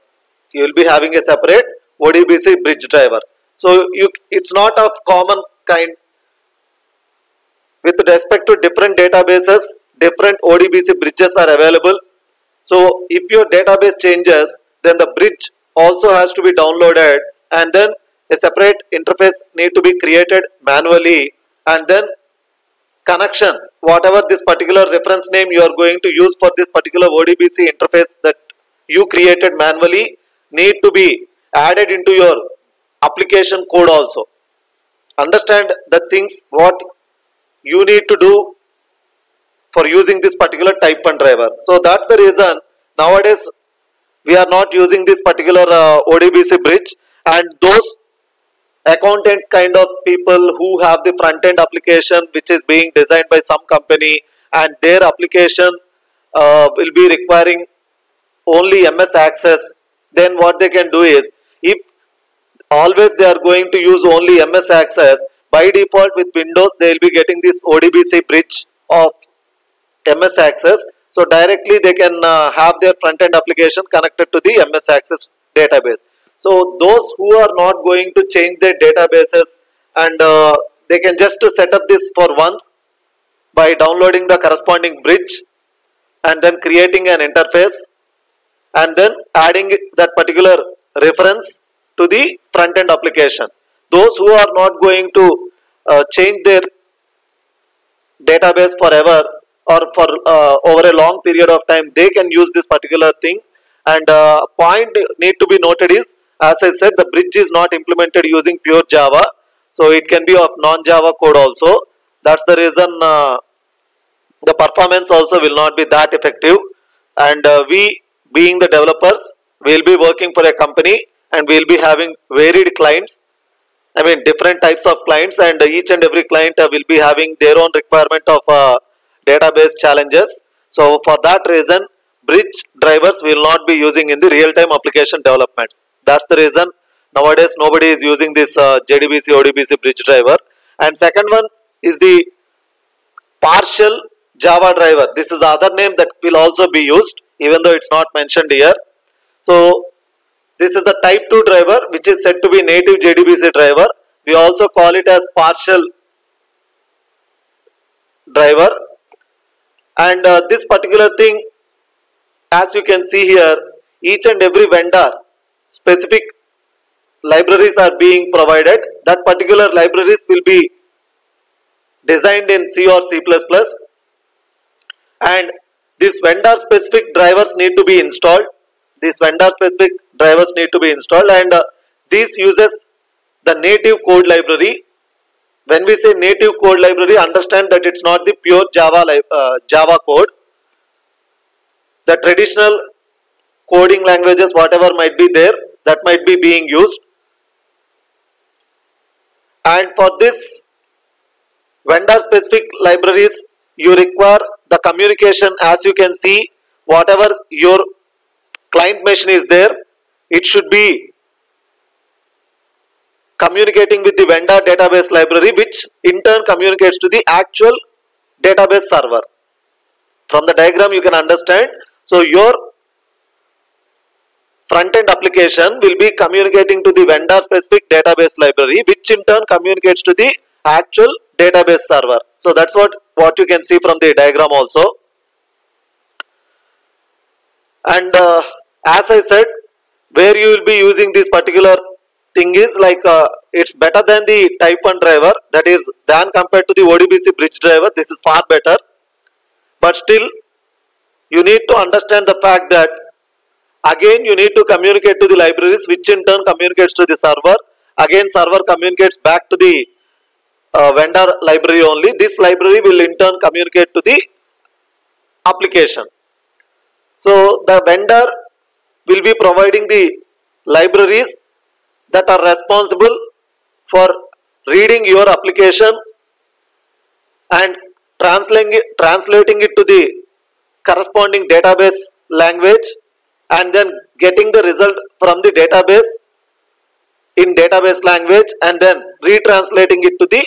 You will be having a separate ODBC bridge driver. So it's not of common kind. With respect to different databases, different ODBC bridges are available. So if your database changes, then the bridge also has to be downloaded, and then a separate interface need to be created manually, and then connection, whatever this particular reference name you are going to use for this particular ODBC interface that you created manually, need to be added into your application code also. Understand the things what you need to do for using this particular type 1 driver. So that's the reason nowadays we are not using this particular ODBC bridge, and those accountants kind of people who have the front end application which is being designed by some company, and their application will be requiring only MS Access, then what they can do is, if always they are going to use only MS Access, by default with Windows they will be getting this ODBC bridge of MS Access. So directly they can have their front end application connected to the MS Access database. So those who are not going to change their databases, and they can just set up this for once by downloading the corresponding bridge and then creating an interface and then adding that particular reference to the front end application. Those who are not going to change their database forever or for over a long period of time, they can use this particular thing. And point need to be noted is, as I said, the bridge is not implemented using pure Java, so it can be of non-Java code also. That's the reason the performance also will not be that effective. And we, being the developers, will be working for a company and we will be having varied clients. I mean, different types of clients, and each and every client will be having their own requirement of database challenges. So for that reason, bridge drivers will not be using in the real-time application developments. That's the reason nowadays nobody is using this JDBC ODBC bridge driver. And second one is the partial Java driver. This is the other name that will also be used, even though it's not mentioned here. So this is the type 2 driver, which is said to be native JDBC driver. We also call it as partial driver. And this particular thing, as you can see here, each and every vendor specific libraries are being provided. That particular libraries will be designed in C or C++, and these vendor specific drivers need to be installed. These vendor specific drivers need to be installed, and this uses the native code library. When we say native code library, understand that it's not the pure Java code. The traditional coding languages, whatever might be there, that might be being used. And for this vendor specific libraries, you require the communication. As you can see, whatever your client machine is there, it should be communicating with the vendor database library, which in turn communicates to the actual database server. From the diagram you can understand. So your front-end application will be communicating to the vendor-specific database library, which in turn communicates to the actual database server. So that's what you can see from the diagram also. And as I said, where you will be using this particular thing is like it's better than the type 1 driver, that is than compared to the ODBC bridge driver. This is far better, but still you need to understand the fact that again you need to communicate to the libraries, which in turn communicates to the server. Again server communicates back to the vendor library only. This library will in turn communicate to the application. So the vendor will be providing the libraries that are responsible for reading your application and translating it to the corresponding database language, and then getting the result from the database in database language, and then retranslating it to the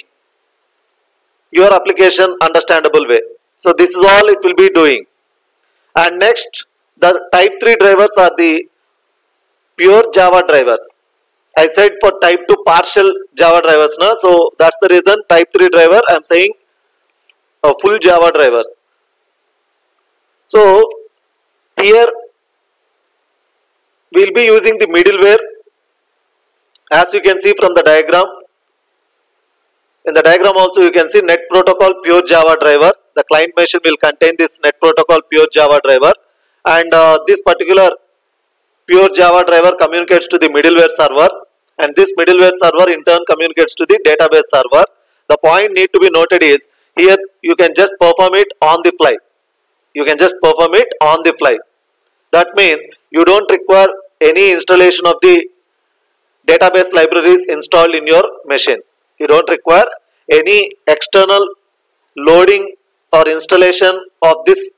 your application understandable way. So this is all it will be doing. And next, the type 3 drivers are the pure Java drivers. I said for type 2 partial Java drivers now, so that's the reason type 3 driver I am saying full Java drivers. So here we will be using the middleware, as you can see from the diagram. In the diagram also you can see Net Protocol pure Java driver. The client machine will contain this Net Protocol pure Java driver, and this particular pure Java driver communicates to the middleware server, and this middleware server in turn communicates to the database server. The point need to be noted is, here you can just perform it on the fly. You can just perform it on the fly. That means you don't require any installation of the database libraries installed in your machine. You don't require any external loading or installation of this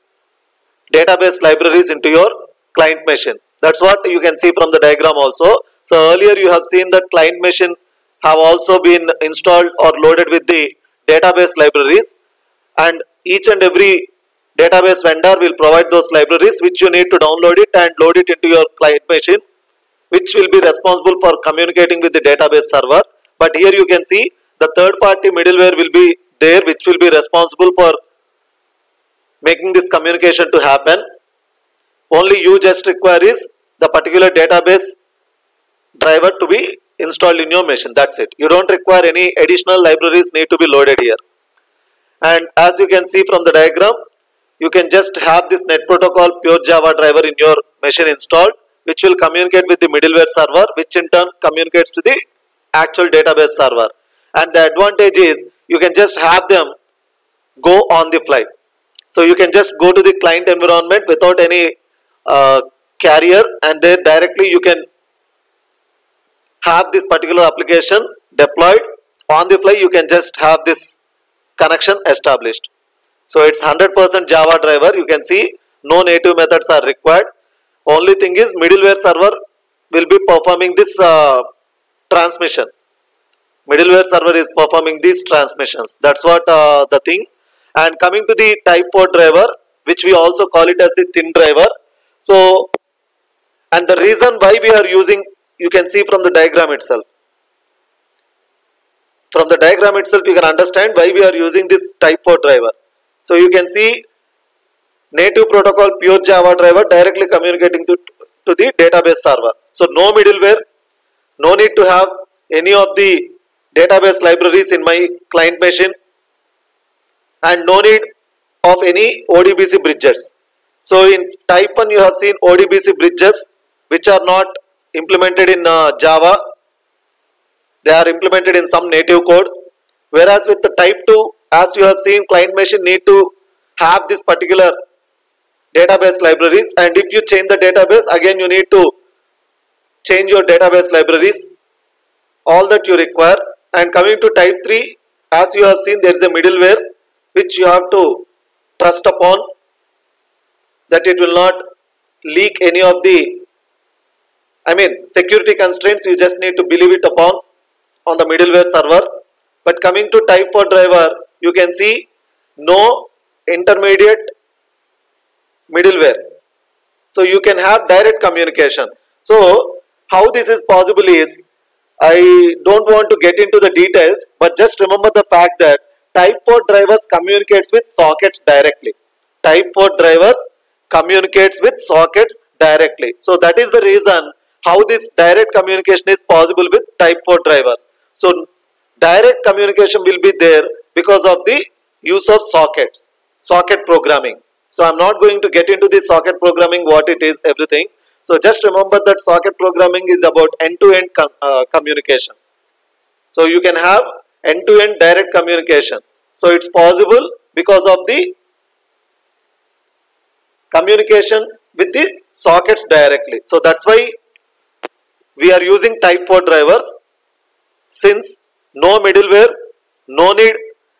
database libraries into your client machine. That's what you can see from the diagram also. So earlier you have seen that client machine have also been installed or loaded with the database libraries, and each and every database vendor will provide those libraries, which you need to download it and load it into your client machine, which will be responsible for communicating with the database server. But here you can see the third party middleware will be there, which will be responsible for making this communication to happen. Only you just require is the particular database driver to be installed in your machine. That's it. You don't require any additional libraries need to be loaded here. And as you can see from the diagram, you can just have this Net Protocol pure Java driver in your machine installed, which will communicate with the middleware server, which in turn communicates to the actual database server. And the advantage is you can just have them go on the fly. So you can just go to the client environment without any carrier, and then directly you can have this particular application deployed on the fly. You can just have this connection established. So it's 100% Java driver. You can see no native methods are required. Only thing is middleware server will be performing this transmission. Middleware server is performing these transmissions. That's what the thing. And coming to the type 4 driver, which we also call it as the thin driver. So, and the reason why we are using, you can see from the diagram itself. From the diagram itself, you can understand why we are using this type 4 driver. So you can see native protocol pure Java driver directly communicating to the database server. So no middleware, no need to have any of the database libraries in my client machine, and no need of any ODBC bridges. So in type 1 you have seen ODBC bridges which are not implemented in Java. They are implemented in some native code. Whereas with the type 2, as you have seen, client machine need to have this particular database libraries, and if you change the database, again you need to change your database libraries, all that you require. And coming to type 3, as you have seen, there is a middleware which you have to trust upon, that it will not leak any of the, security constraints. You just need to believe it upon on the middleware server. But coming to type 4 driver, you can see no intermediate middleware. So you can have direct communication. So how this is possible is, I don't want to get into the details, but just remember the fact that type 4 drivers communicates with sockets directly. Type 4 drivers communicates with sockets directly. So that is the reason how this direct communication is possible with type 4 drivers. So direct communication will be there because of the use of sockets, socket programming. So I'm not going to get into the socket programming, what it is, everything. So just remember that socket programming is about end-to-end communication. So you can have end-to-end direct communication. So it's possible because of the communication with the sockets directly. So that's why we are using type 4 drivers, since no middleware, no need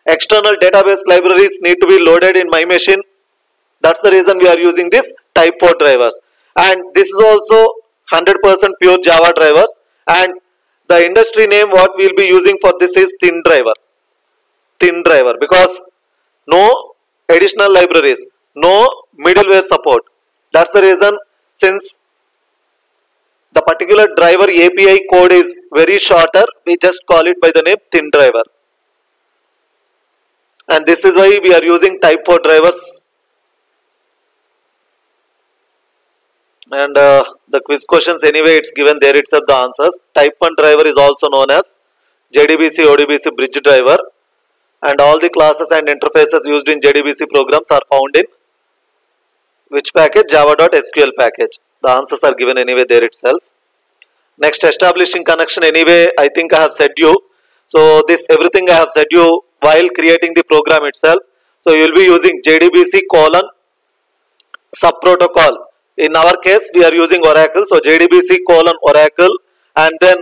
external database libraries need to be loaded in my machine. That's the reason we are using this type 4 drivers. And this is also 100% pure Java drivers, and the industry name what we will be using for this is thin driver. Thin driver, because no additional libraries, no middleware support. That's the reason, since the particular driver API code is very shorter, we just call it by the name thin driver. And this is why we are using type 4 drivers. And the quiz questions anyway, it's given there itself the answers. Type 1 driver is also known as JDBC ODBC bridge driver, and all the classes and interfaces used in JDBC programs are found in which package? Java.SQL package. The answers are given anyway there itself. Next, establishing connection, anyway I think I have said you. So this everything I have said you while creating the program itself. So you will be using JDBC colon subprotocol. In our case we are using Oracle, so JDBC colon Oracle, and then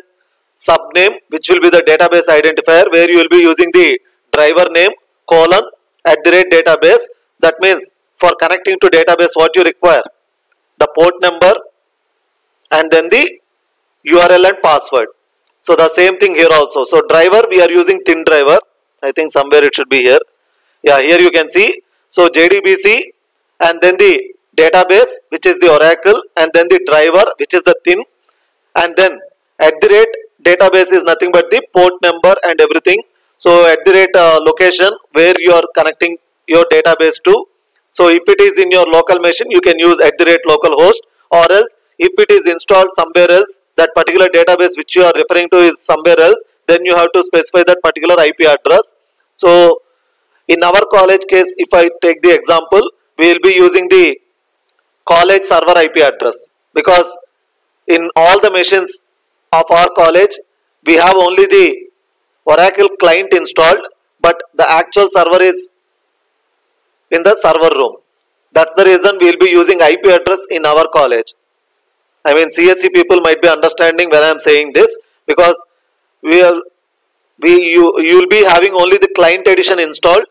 subname, which will be the database identifier, where you will be using the driver name colon @database. That means for connecting to database what you require, the port number and then the URL and password. So the same thing here also. So driver we are using thin driver. I think somewhere it should be here. Yeah, here you can see. So JDBC and then the database, which is the Oracle, and then the driver, which is the thin, and then @database is nothing but the port number and everything. So location where you are connecting your database to. So if it is in your local machine, you can use @localhost, or else if it is installed somewhere else, that particular database which you are referring to is somewhere else, then you have to specify that particular IP address. So in our college case, if I take the example, we will be using the college server IP address, because in all the machines of our college we have only the Oracle client installed, but the actual server is in the server room. That's the reason we will be using IP address in our college. I mean, CSE people might be understanding when I am saying this, because you will be having only the client edition installed.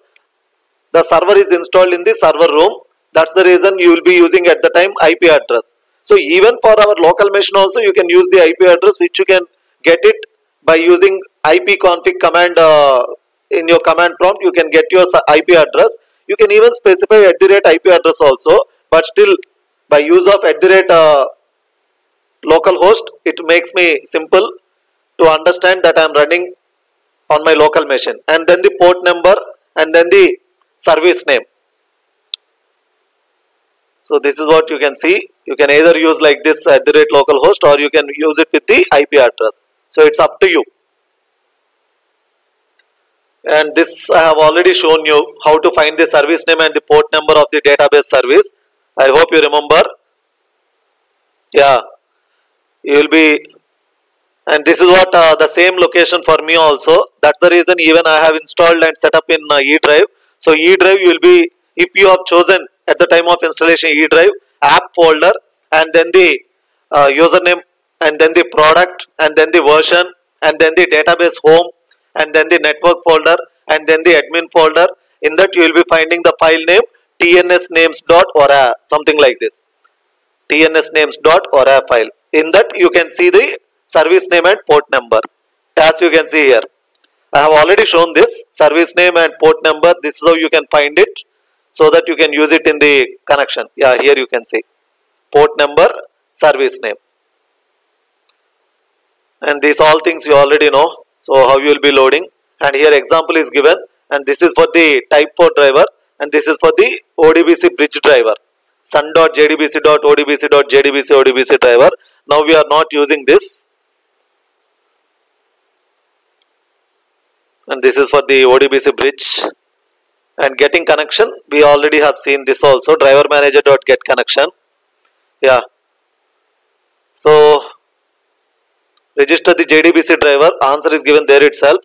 The server is installed in the server room. That's the reason you will be using at the time IP address. So even for our local machine also you can use the IP address, which you can get it by using ipconfig command in your command prompt. You can get your IP address. You can even specify @IP address also, but still by use of @localhost, it makes me simple to understand that I am running on my local machine, and then the port number and then the service name. So this is what you can see. You can either use like this @localhost, or you can use it with the IP address. So it's up to you. And this I have already shown you how to find the service name and the port number of the database service. I hope you remember. Yeah, you will be, and this is what the same location for me also. That's the reason even I have installed and set up in E drive. So E drive you will be, if you have chosen at the time of installation E drive, app folder, and then the username, and then the product, and then the version, and then the database home, and then the network folder, and then the admin folder. In that you will be finding the file name tnsnames.ora, something like this, tnsnames.ora file. In that you can see the service name and port number, as you can see here. I have already shown this service name and port number. This is how you can find it, so that you can use it in the connection. Yeah, here you can see port number, service name. and these all things you already know. So how you will be loading, and here example is given, and this is for the type 4 driver, and this is for the ODBC bridge driver, sun.jdbc.odbc.jdbc ODBC driver. Now we are not using this, and this is for the ODBC bridge. And getting connection, we already have seen this also, driver manager dot get connection. Yeah, so register the JDBC driver, answer is given there itself.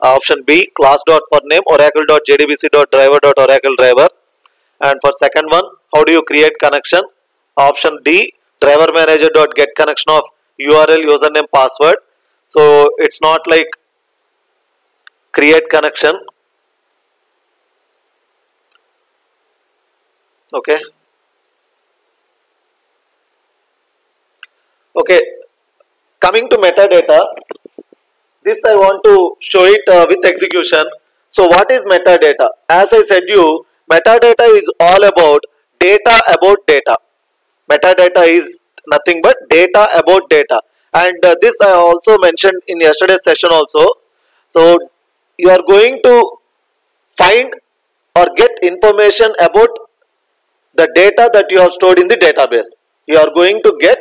Option B, class dot for name oracle dot jdbc dot driver dot oracle driver. And for second one, how do you create connection? Option D, driver manager dot get connection of URL, username, password. So it's not like create connection. Okay. Okay. Coming to metadata, this I want to show it with execution. So what is metadata? As I said you, metadata is all about data about data. Metadata is nothing but data about data. And this I also mentioned in yesterday's session also. So you are going to find or get information about the data that you have stored in the database. You are going to get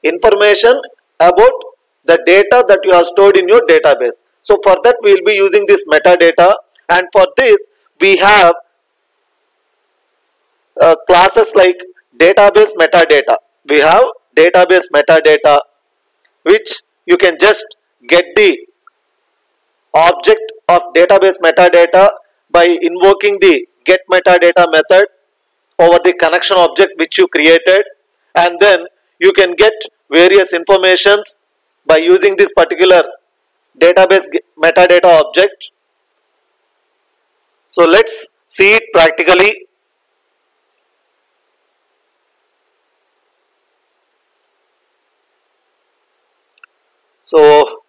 information about the data that you have stored in your database. So for that we will be using this metadata, and for this we have classes like database metadata. We have database metadata, which you can just get the object of database metadata by invoking the get metadata method over the connection object which you created, and then you can get various informations by using this particular database metadata object. So let's see it practically. So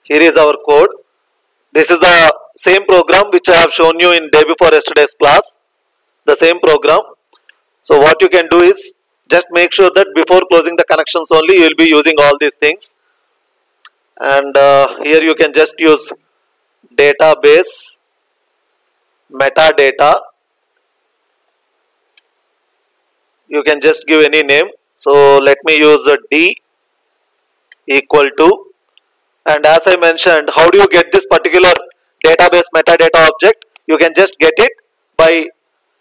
here is our code. This is the same program which I have shown you in day before yesterday's class. The same program. So what you can do is just make sure that before closing the connections only you will be using all these things. And here you can just use database metadata. You can just give any name. So let me use D equal to, and as I mentioned, how do you get this particular database metadata object? You can just get it by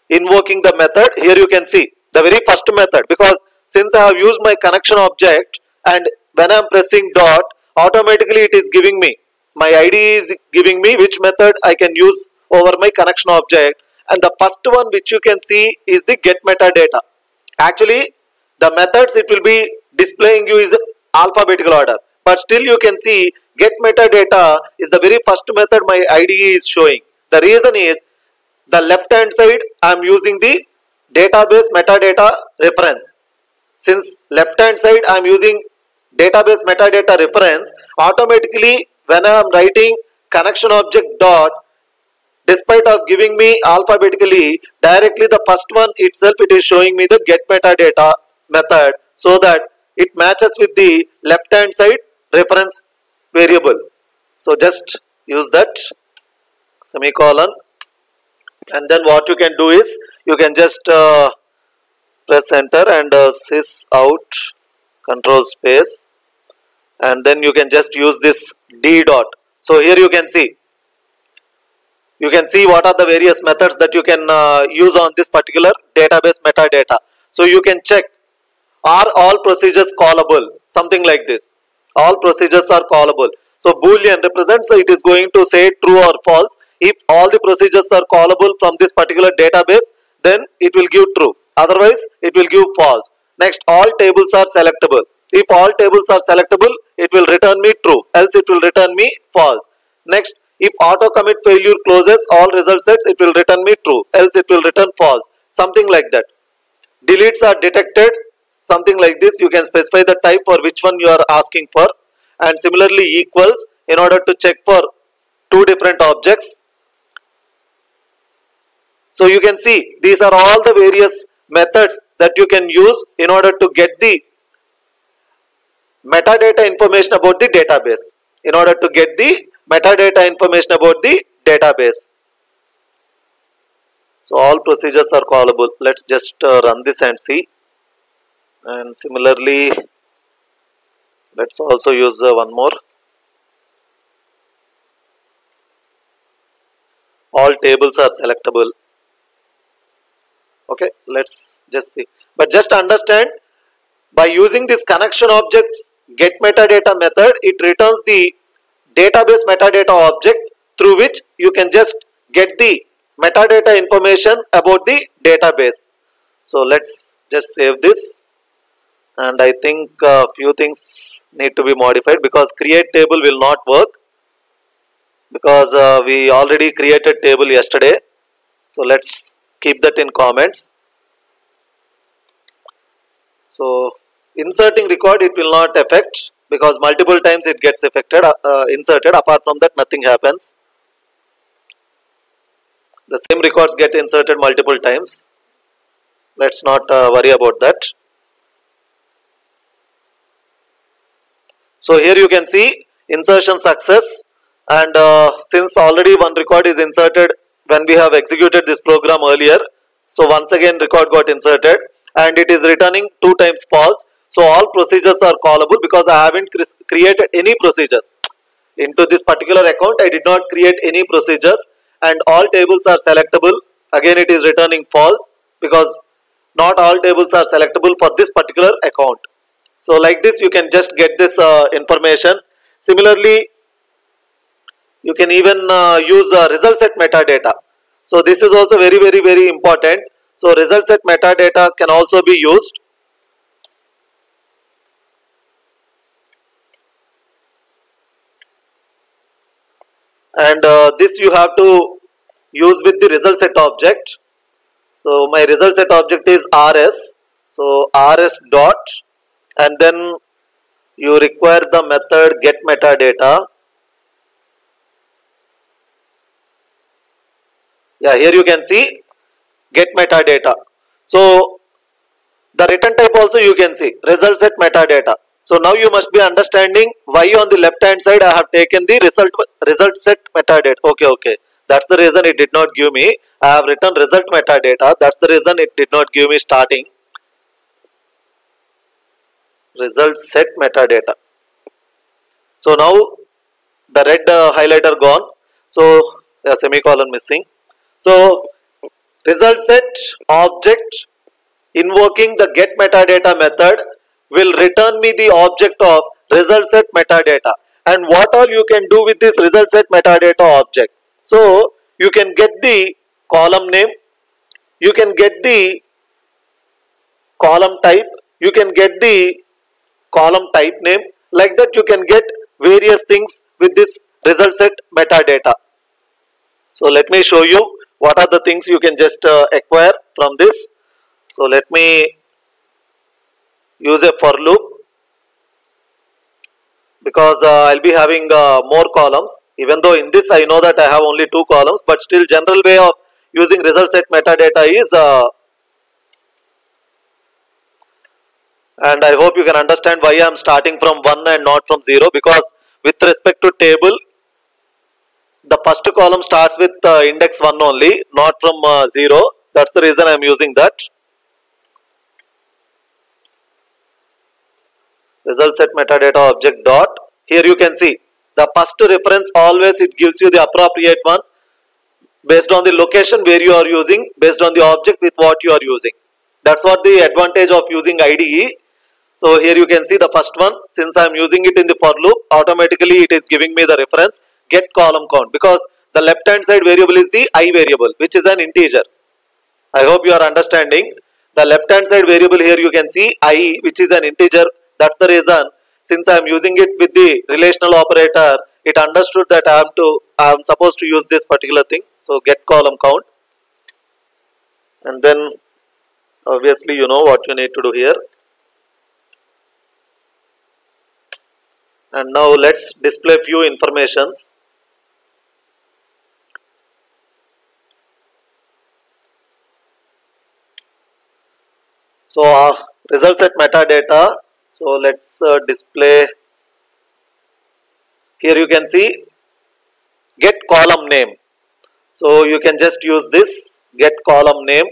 invoking the method. Here you can see the very first method, because since I have used my connection object, and when I am pressing dot, automatically it is giving me, my IDE is giving me which method I can use over my connection object, and the first one which you can see is the get metadata. Actually the methods it will be displaying you is alphabetical order, but still you can see get metadata is the very first method my IDE is showing. The reason is the left hand side I am using the database metadata reference. Since left hand side I am using database metadata reference, automatically when I am writing connection object dot, despite of giving me alphabetically, directly the first one itself it is showing me the get metadata method, so that it matches with the left hand side reference variable. So just use that semicolon, and then what you can do is you can just press enter and sys out control space, and then you can just use this D dot. So here you can see what are the various methods that you can use on this particular database metadata. So you can check, are all procedures callable, something like this. All procedures are callable. So boolean represents it is going to say true or false. If all the procedures are callable from this particular database, then it will give true. Otherwise it will give false. Next, all tables are selectable. If all tables are selectable, it will return me true, else it will return me false. Next, if auto commit failure closes all result sets, it will return me true, else it will return false. Something like that. Deletes are detected, something like this. You can specify the type for which one you are asking for, and similarly equals in order to check for two different objects. So you can see these are all the various methods that you can use in order to get the metadata information about the database. In order to get the metadata information about the database. So all procedures are callable. Let's just run this and see. And similarly, let's also use one more. All tables are selectable. Okay, let's just see. But just understand, by using this connection objects get metadata method, it returns the database metadata object through which you can just get the metadata information about the database. So let's just save this, and I think a few things need to be modified because create table will not work because we already created table yesterday. So let's keep that in comments. So inserting record, it will not affect because multiple times it gets affected, inserted. Apart from that, nothing happens. The same records get inserted multiple times. Let's not worry about that. So here you can see insertion success, and since already one record is inserted when we have executed this program earlier, so once again record got inserted and it is returning 2 times false. So all procedures are callable because I haven't created any procedures. Into this particular account I did not create any procedures, and all tables are selectable. Again it is returning false because not all tables are selectable for this particular account. So like this you can just get this information. Similarly, you can even use result set metadata. So this is also very important. So result set metadata can also be used. And this you have to use with the result set object. So my result set object is rs. So rs dot, and then you require the method get metadata. Yeah, here you can see get metadata. So the return type also you can see result set metadata. So now you must be understanding why on the left hand side I have taken the result set metadata. Okay. That's the reason it did not give me. I have written result metadata. That's the reason it did not give me starting. Result set metadata. So now the red highlighter gone. So a semicolon missing. So result set object invoking the get metadata method will return me the object of result set metadata. And what all you can do with this result set metadata object? So you can get the column name, you can get the column type, you can get the column type name. Like that you can get various things with this result set metadata. So let me show you what are the things you can just acquire from this. So let me use a for loop because I'll be having more columns. Even though in this I know that I have only 2 columns, but still general way of using result set metadata is and I hope you can understand why I am starting from 1 and not from 0, because with respect to table the first column starts with index 1 only, not from 0. That's the reason I am using that. Result set metadata object dot. Here you can see the first reference always it gives you the appropriate one based on the location where you are using, based on the object with what you are using. That's what the advantage of using IDE. So here you can see the first one. Since I am using it in the for loop, automatically it is giving me the reference get column count, because the left hand side variable is the I variable, which is an integer. I hope you are understanding. The left hand side variable here you can see I, which is an integer. That's the reason, since I am using it with the relational operator, it understood that I am supposed to use this particular thing. So get column count, and then obviously you know what you need to do here. And now let's display few informations. So result set metadata. So let's display. Here you can see get column name. So you can just use this get column name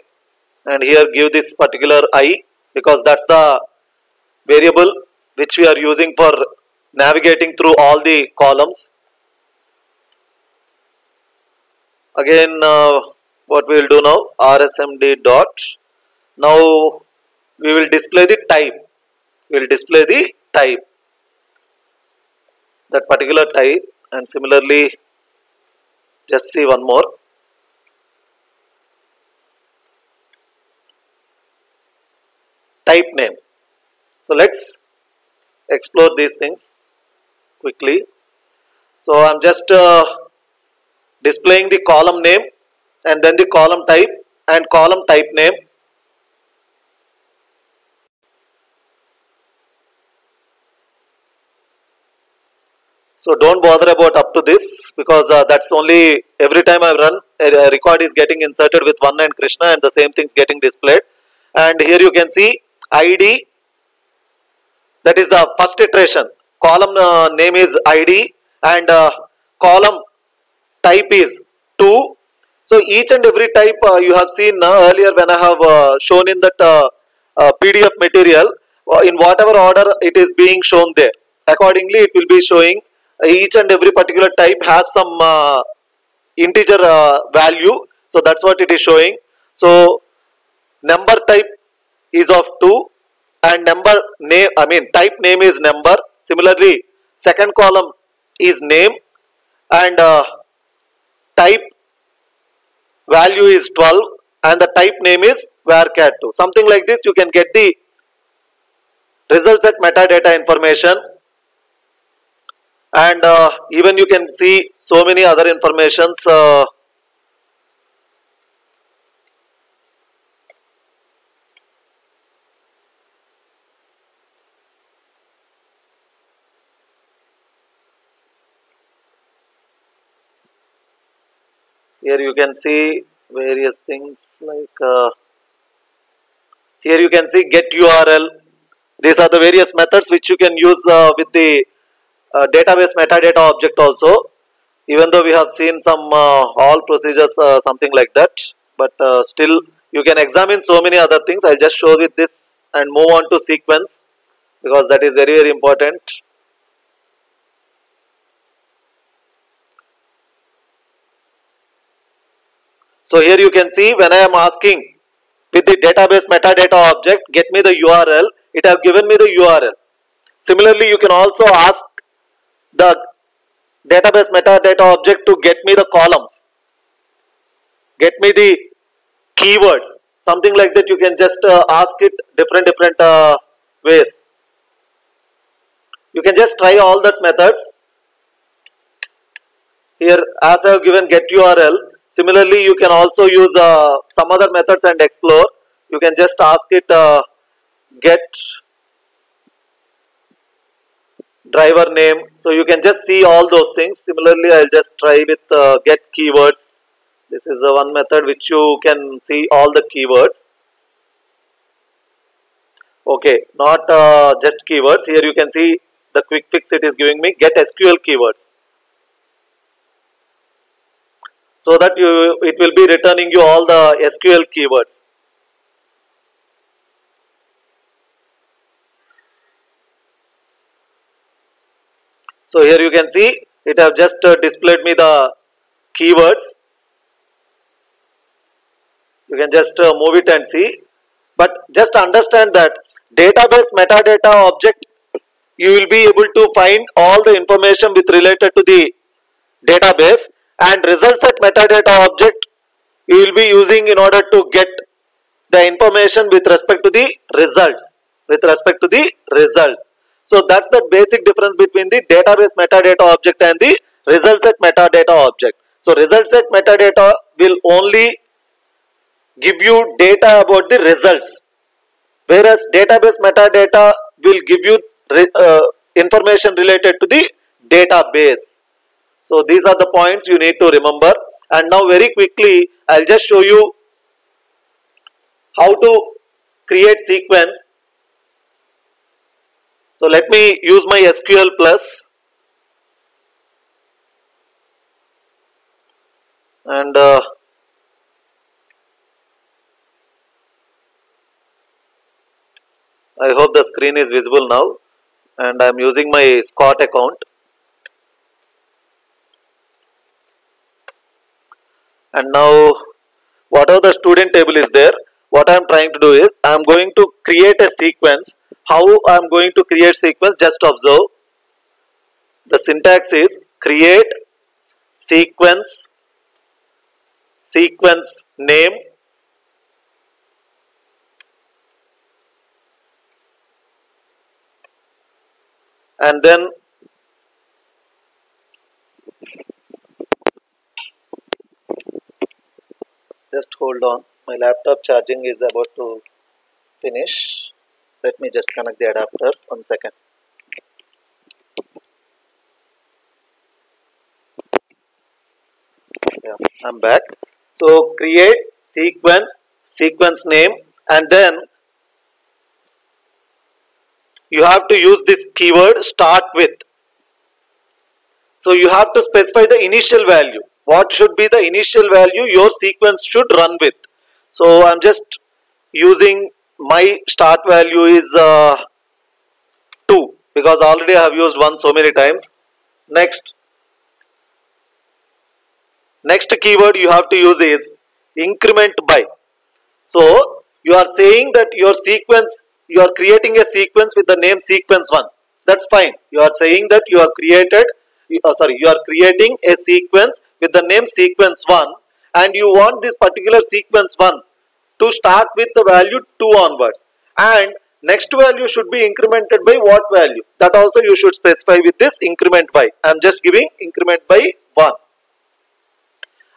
and here give this particular I, because that's the variable which we are using for navigating through all the columns. Again what we will do now, rsmd dot, now we will display the type, we will display the type, that particular type. And similarly just see one more, type name. So let's explore these things quickly. So I'm just displaying the column name and then the column type and column type name. So don't bother about up to this, because that's only every time I run a record is getting inserted with 1 and Krishna and the same things getting displayed. And here you can see ID, that is the first iteration. Column name is ID and column type is 2. So each and every type you have seen earlier when I have shown in that PDF material, in whatever order it is being shown there, accordingly it will be showing. Each and every particular type has some integer value, so that's what it is showing. So number type is of 2 and number name, I mean type name is number. Similarly second column is name and type value is 12 and the type name is varchar2. Something like this, you can get the result set metadata information. And even you can see so many other informations. Here you can see various things like here you can see get URL. These are the various methods which you can use with the database metadata object also, even though we have seen some all procedures something like that, but still you can examine so many other things. I'll just show with this and move on to sequence, because that is very, very important. So here you can see when I am asking with the database metadata object get me the URL, it has given me the URL. Similarly you can also ask the database metadata object to get me the columns, get me the keywords, something like that. You can just ask it different ways. You can just try all that methods. Here as I have given get URL, similarly you can also use some other methods and explore. You can just ask it get driver name, so you can just see all those things. Similarly I'll just try with get keywords. This is one method which you can see all the keywords. Okay, not just keywords. Here you can see the quick fix it is giving me get SQL keywords, so that it will be returning you all the SQL keywords. So here you can see it have just displayed me the keywords. You can just move it and see, but just understand that database metadata object, you will be able to find all the information with related to the database, and result set metadata object you will be using in order to get the information with respect to the results, So that's the basic difference between the database metadata object and the result set metadata object. So result set metadata will only give you data about the results, whereas database metadata will give you information related to the database. So these are the points you need to remember. And now very quickly I'll just show you how to create sequence. So let me use my SQL plus and I hope the screen is visible now, and I am using my Scott account. And now whatever the student table is there, what I am trying to do is I am going to create a sequence. How I am going to create sequence, just observe. The syntax is create sequence, sequence name, and then just hold on, my laptop charging is about to finish. Let me just connect the adapter, 1 second. Yeah, I'm back. So create sequence, sequence name, and then you have to use this keyword start with. So you have to specify the initial value. What should be the initial value your sequence should run with? So I'm just using my start value is 2 because already I have used 1 so many times. Next keyword you have to use is increment by. So you are saying that your sequence, you are creating a sequence with the name sequence 1. That's fine. You are saying that you are you are creating a sequence with the name sequence 1, and you want this particular sequence 1 to start with the value 2 onwards, and next value should be incremented by what value? That also you should specify with this increment by. I am just giving increment by 1.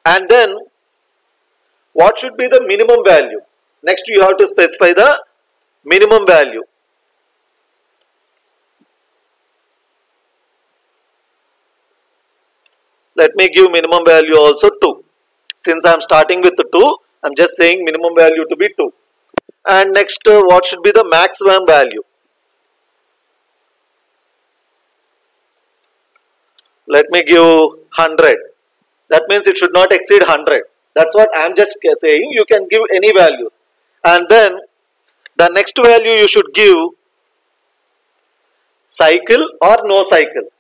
And then what should be the minimum value? Next you have to specify the minimum value. Let me give minimum value also 2. Since I am starting with 2, I am just saying minimum value to be 2. And next what should be the maximum value? Let me give 100. That means it should not exceed 100. That's what I am just saying. You can give any value. And then the next value you should give cycle or no cycle.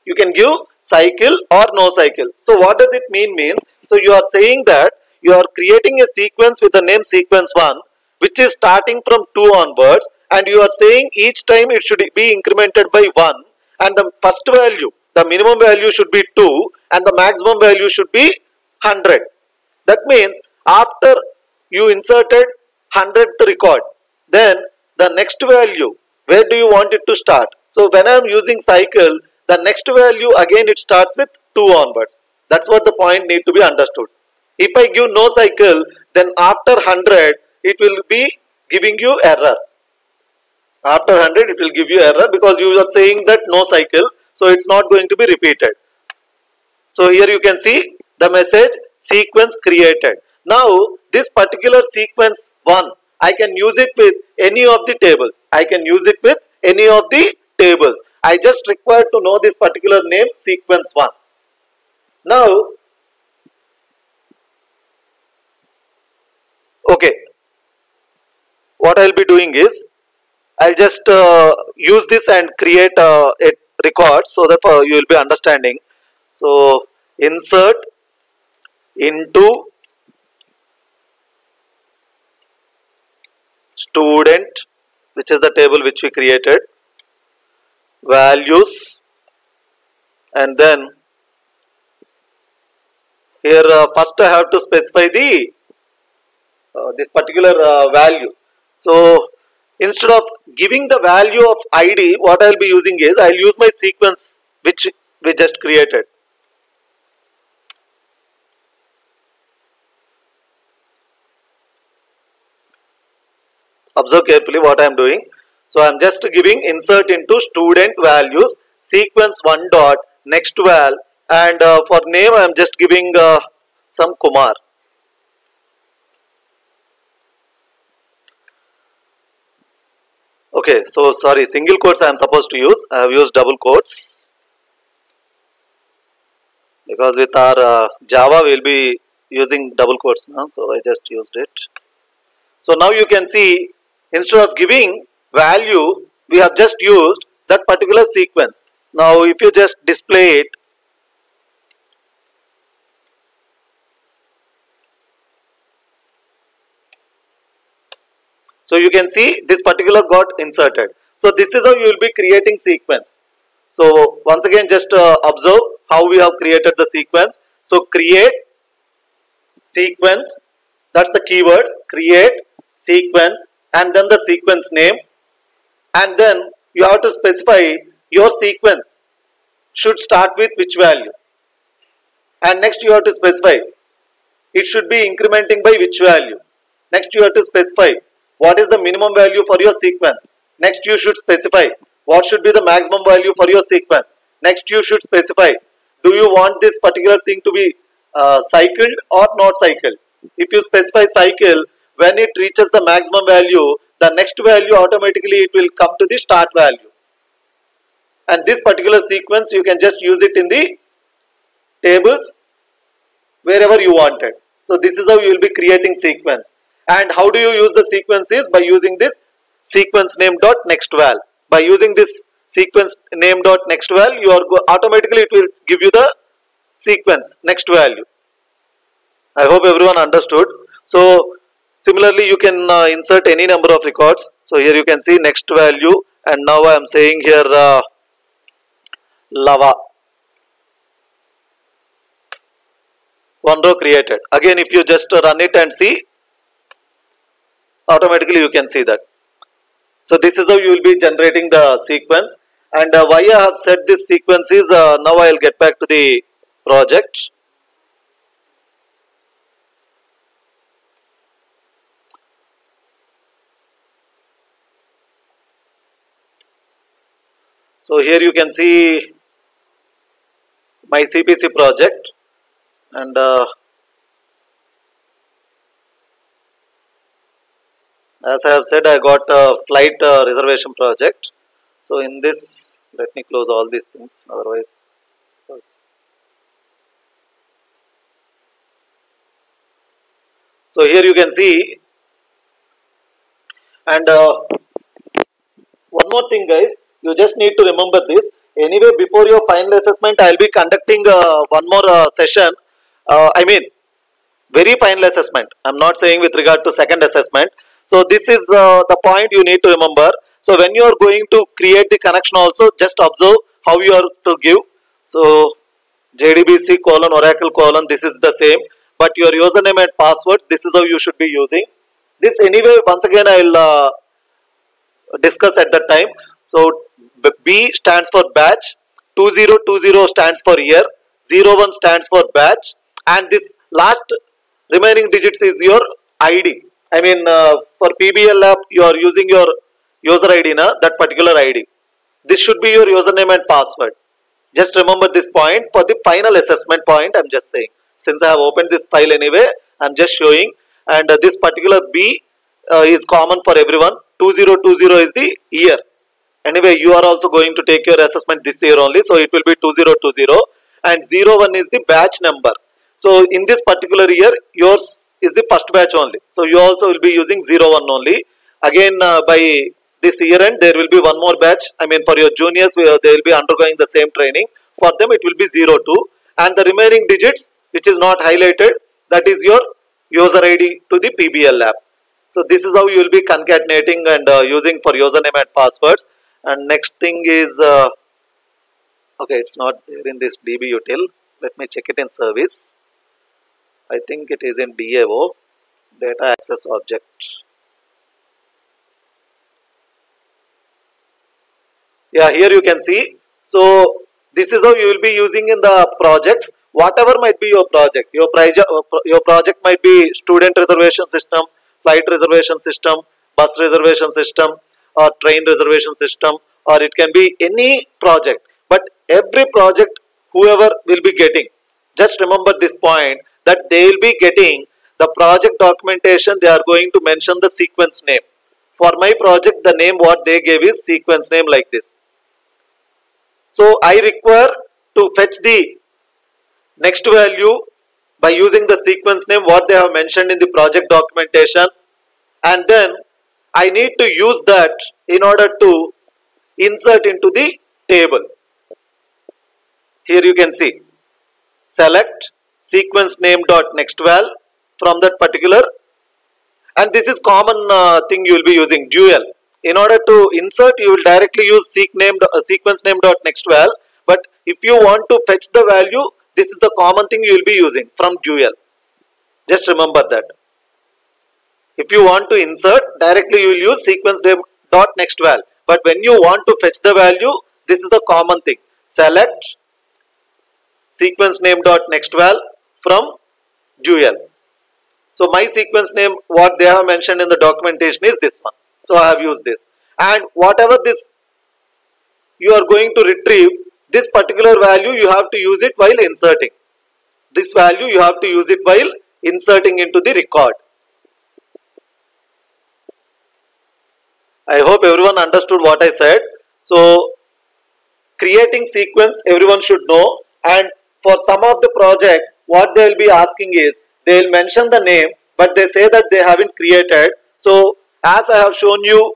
You can give cycle or no cycle. So what does it mean means, so you are saying that you are creating a sequence with the name sequence 1 which is starting from 2 onwards, and you are saying each time it should be incremented by 1, and the first value, the minimum value should be 2 and the maximum value should be 100. That means after you inserted 100th record, then the next value, where do you want it to start? So when I am using cycle, the next value again it starts with 2 onwards. That's what the point need to be understood. If I give no cycle, then after 100 it will be giving you error. After 100 it will give you error because you are saying that no cycle, so it's not going to be repeated. So here you can see the message sequence created. Now this particular sequence 1, I can use it with any of the tables. I can use it with any of the tables. I just require to know this particular name sequence 1. Now, okay, what I will be doing is I will just use this and create a record so that you will be understanding. So insert into student, which is the table which we created, values, and then here first I have to specify the this particular value. So instead of giving the value of ID, what I will be using is I will use my sequence which we just created. Observe carefully what I am doing. So I am just giving insert into student values sequence 1 dot next val, and for name I am just giving some Kumar. Okay, so sorry, single quotes I am supposed to use. I have used double quotes because with our Java we will be using double quotes now. So I just used it. So now you can see, instead of giving value, we have just used that particular sequence. Now if you just display it, so you can see this particular got inserted. So this is how you will be creating sequence. So once again, just observe how we have created the sequence. So create sequence, that's the keyword, create sequence, and then the sequence name, and then you have to specify your sequence should start with which value, and next you have to specify it should be incrementing by which value. Next you have to specify what is the minimum value for your sequence. Next you should specify what should be the maximum value for your sequence. Next you should specify, do you want this particular thing to be cycled or not cycled. If you specify cycle, when it reaches the maximum value, the next value automatically it will come to the start value. And this particular sequence you can just use it in the tables wherever you wanted. So this is how you will be creating sequence. And how do you use the sequences? By using this sequence name dot next val. By using this sequence name dot next val, you are automatically it will give you the sequence next value. I hope everyone understood. So similarly, you can insert any number of records. So here you can see next value, and now I am saying here lava. One row created. Again, if you just run it and see, automatically you can see that. So this is how you will be generating the sequence. And why I have set this sequence is, now I will get back to the project. So here you can see my CPC project, and as I have said, I got a flight reservation project. So in this, let me close all these things, otherwise. So here you can see, and one more thing guys, you just need to remember this. Anyway, before your final assessment, I will be conducting one more session. I mean, very final assessment. I am not saying with regard to second assessment. So this is the point you need to remember. So when you are going to create the connection also, just observe how you are to give. So JDBC colon Oracle colon, this is the same. But your username and passwords, this is how you should be using. This anyway, once again I will discuss at that time. So B stands for batch, 2020 stands for year, 01 stands for batch, and this last remaining digits is your ID. I mean, for PBL app, you are using your user ID, that particular ID. This should be your username and password. Just remember this point for the final assessment point. I am just saying, since I have opened this file anyway, I am just showing, and this particular B is common for everyone. 2020 is the year. Anyway, you are also going to take your assessment this year only, so it will be 2020, and 01 is the batch number. So in this particular year, yours is the first batch only. So you also will be using 01 only. Again, by this year end, there will be one more batch. I mean, for your juniors, they will be undergoing the same training. For them, it will be 02, and the remaining digits, which is not highlighted, that is your user ID to the PBL app. So this is how you will be concatenating and using for username and passwords. And next thing is, okay, it's not there in this DB util. Let me check it in service. I think it is in DAO, data access object. Yeah, here you can see. So this is how you will be using in the projects. Whatever might be your project. Your project might be student reservation system, flight reservation system, bus reservation system, or train reservation system, or it can be any project. But every project, whoever will be getting, just remember this point, that they will be getting the project documentation. They are going to mention the sequence name. For my project, the name what they gave is sequence name like this. So I require to fetch the next value by using the sequence name what they have mentioned in the project documentation, and then I need to use that in order to insert into the table. Here you can see select sequence name dot next val from that particular, and this is common thing you will be using dual. In order to insert, you will directly use sequence name dot next val, but if you want to fetch the value, this is the common thing you will be using from dual. Just remember that. If you want to insert, directly you will use sequence name dot next val, but when you want to fetch the value, this is the common thing. Select sequence name dot next val from dual. So my sequence name what they have mentioned in the documentation is this one. So I have used this, and whatever this you are going to retrieve, this particular value you have to use it while inserting. This value you have to use it while inserting into the record. I hope everyone understood what I said. So creating sequence everyone should know, and for some of the projects what they will be asking is they will mention the name but they say that they haven't created. So as I have shown you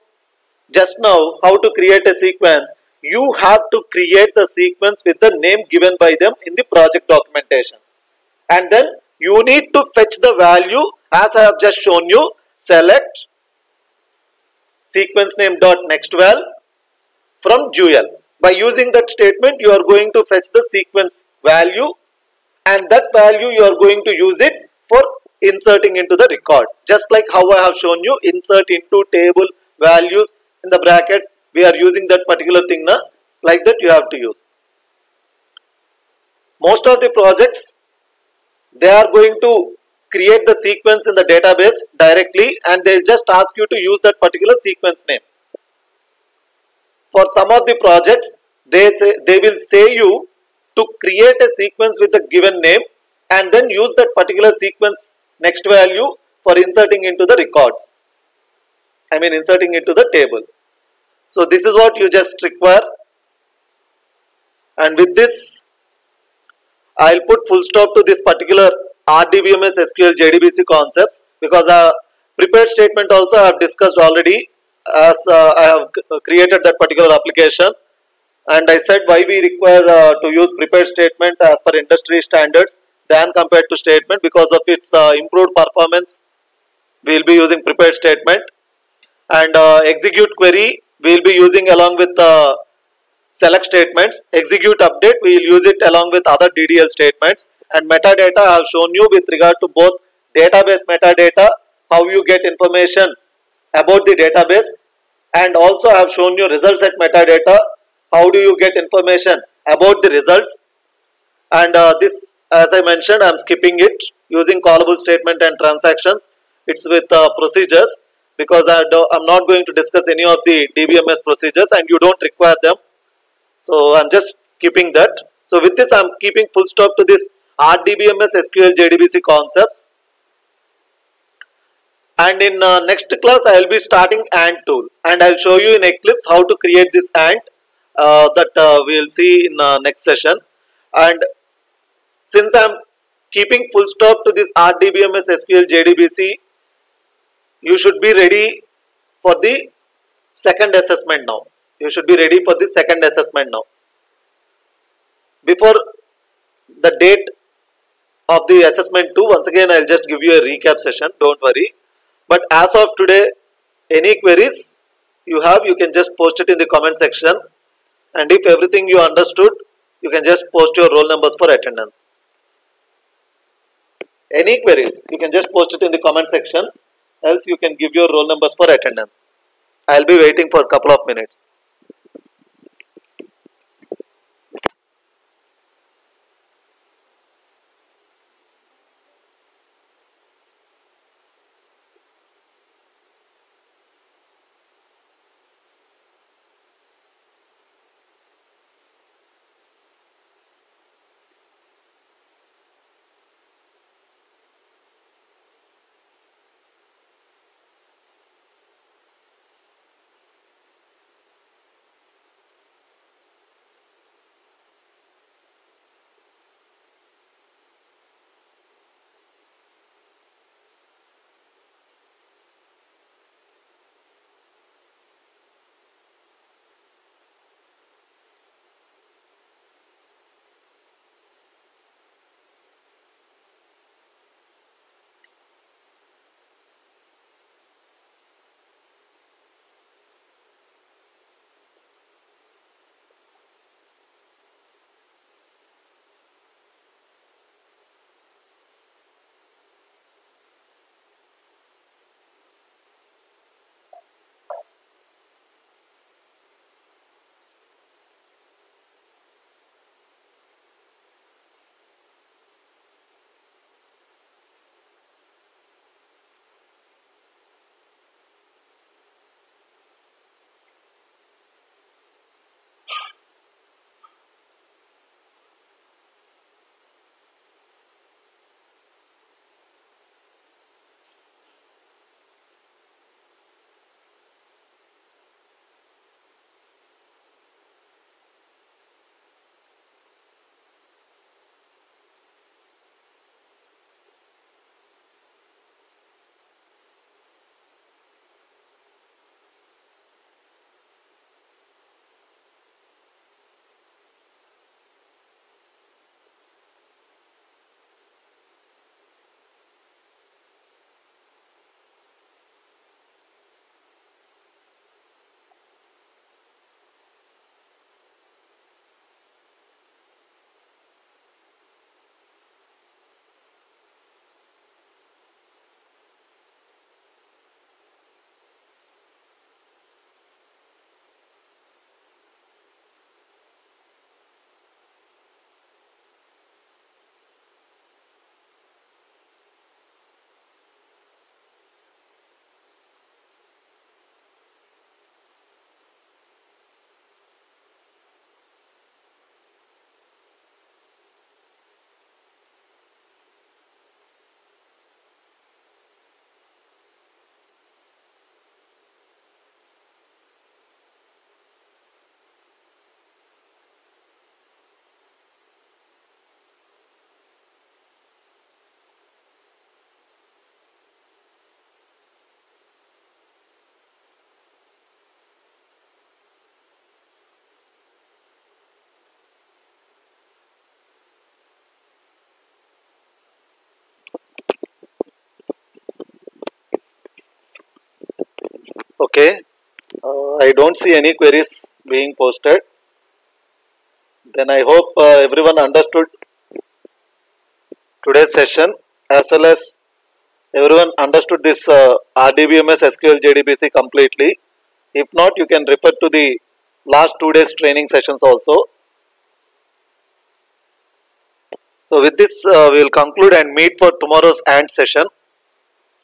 just now how to create a sequence, you have to create the sequence with the name given by them in the project documentation, and then you need to fetch the value as I have just shown you. Select sequence name dot next val from dual. By using that statement, you are going to fetch the sequence value, and that value you are going to use it for inserting into the record. Just like how I have shown you, insert into table values in the brackets, we are using that particular thing now. Like that you have to use. Most of the projects, they are going to create the sequence in the database directly, and they just ask you to use that particular sequence name. For some of the projects, they will say you to create a sequence with a given name and then use that particular sequence next value for inserting into the records. I mean inserting into the table. So this is what you just require, and with this I will put full stop to this particular RDBMS SQL JDBC concepts, because prepared statement also I have discussed already as I have created that particular application, and I said why we require to use prepared statement as per industry standards than compared to statement. Because of its improved performance, we will be using prepared statement, and execute query we will be using along with select statements. Execute update we will use it along with other DDL statements, and metadata I have shown you with regard to both database metadata, how you get information about the database, and also I have shown you result set metadata, how do you get information about the results. And this, as I mentioned, I am skipping it using callable statement and transactions. It's with procedures, because I am not going to discuss any of the DBMS procedures and you don't require them. So I am just keeping that. So with this I am keeping full stop to this RDBMS SQL JDBC concepts. And in next class I will be starting ant tool, and I will show you in Eclipse how to create this ant that we will see in next session. And since I am keeping full stop to this RDBMS SQL JDBC, you should be ready for the second assessment now. You should be ready for the second assessment now. Before the date of the assessment 2, once again I will just give you a recap session, don't worry. But as of today, any queries you have, you can just post it in the comment section, and if everything you understood, you can just post your roll numbers for attendance. Any queries, you can just post it in the comment section, else you can give your roll numbers for attendance. I will be waiting for a couple of minutes. Okay, I don't see any queries being posted. Then I hope everyone understood today's session, as well as everyone understood this RDBMS SQL JDBC completely. If not, you can refer to the last 2 days training sessions also. So with this, we will conclude and meet for tomorrow's AND session.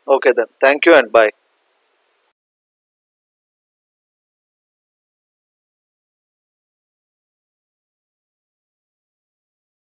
Okay then. Thank you and bye.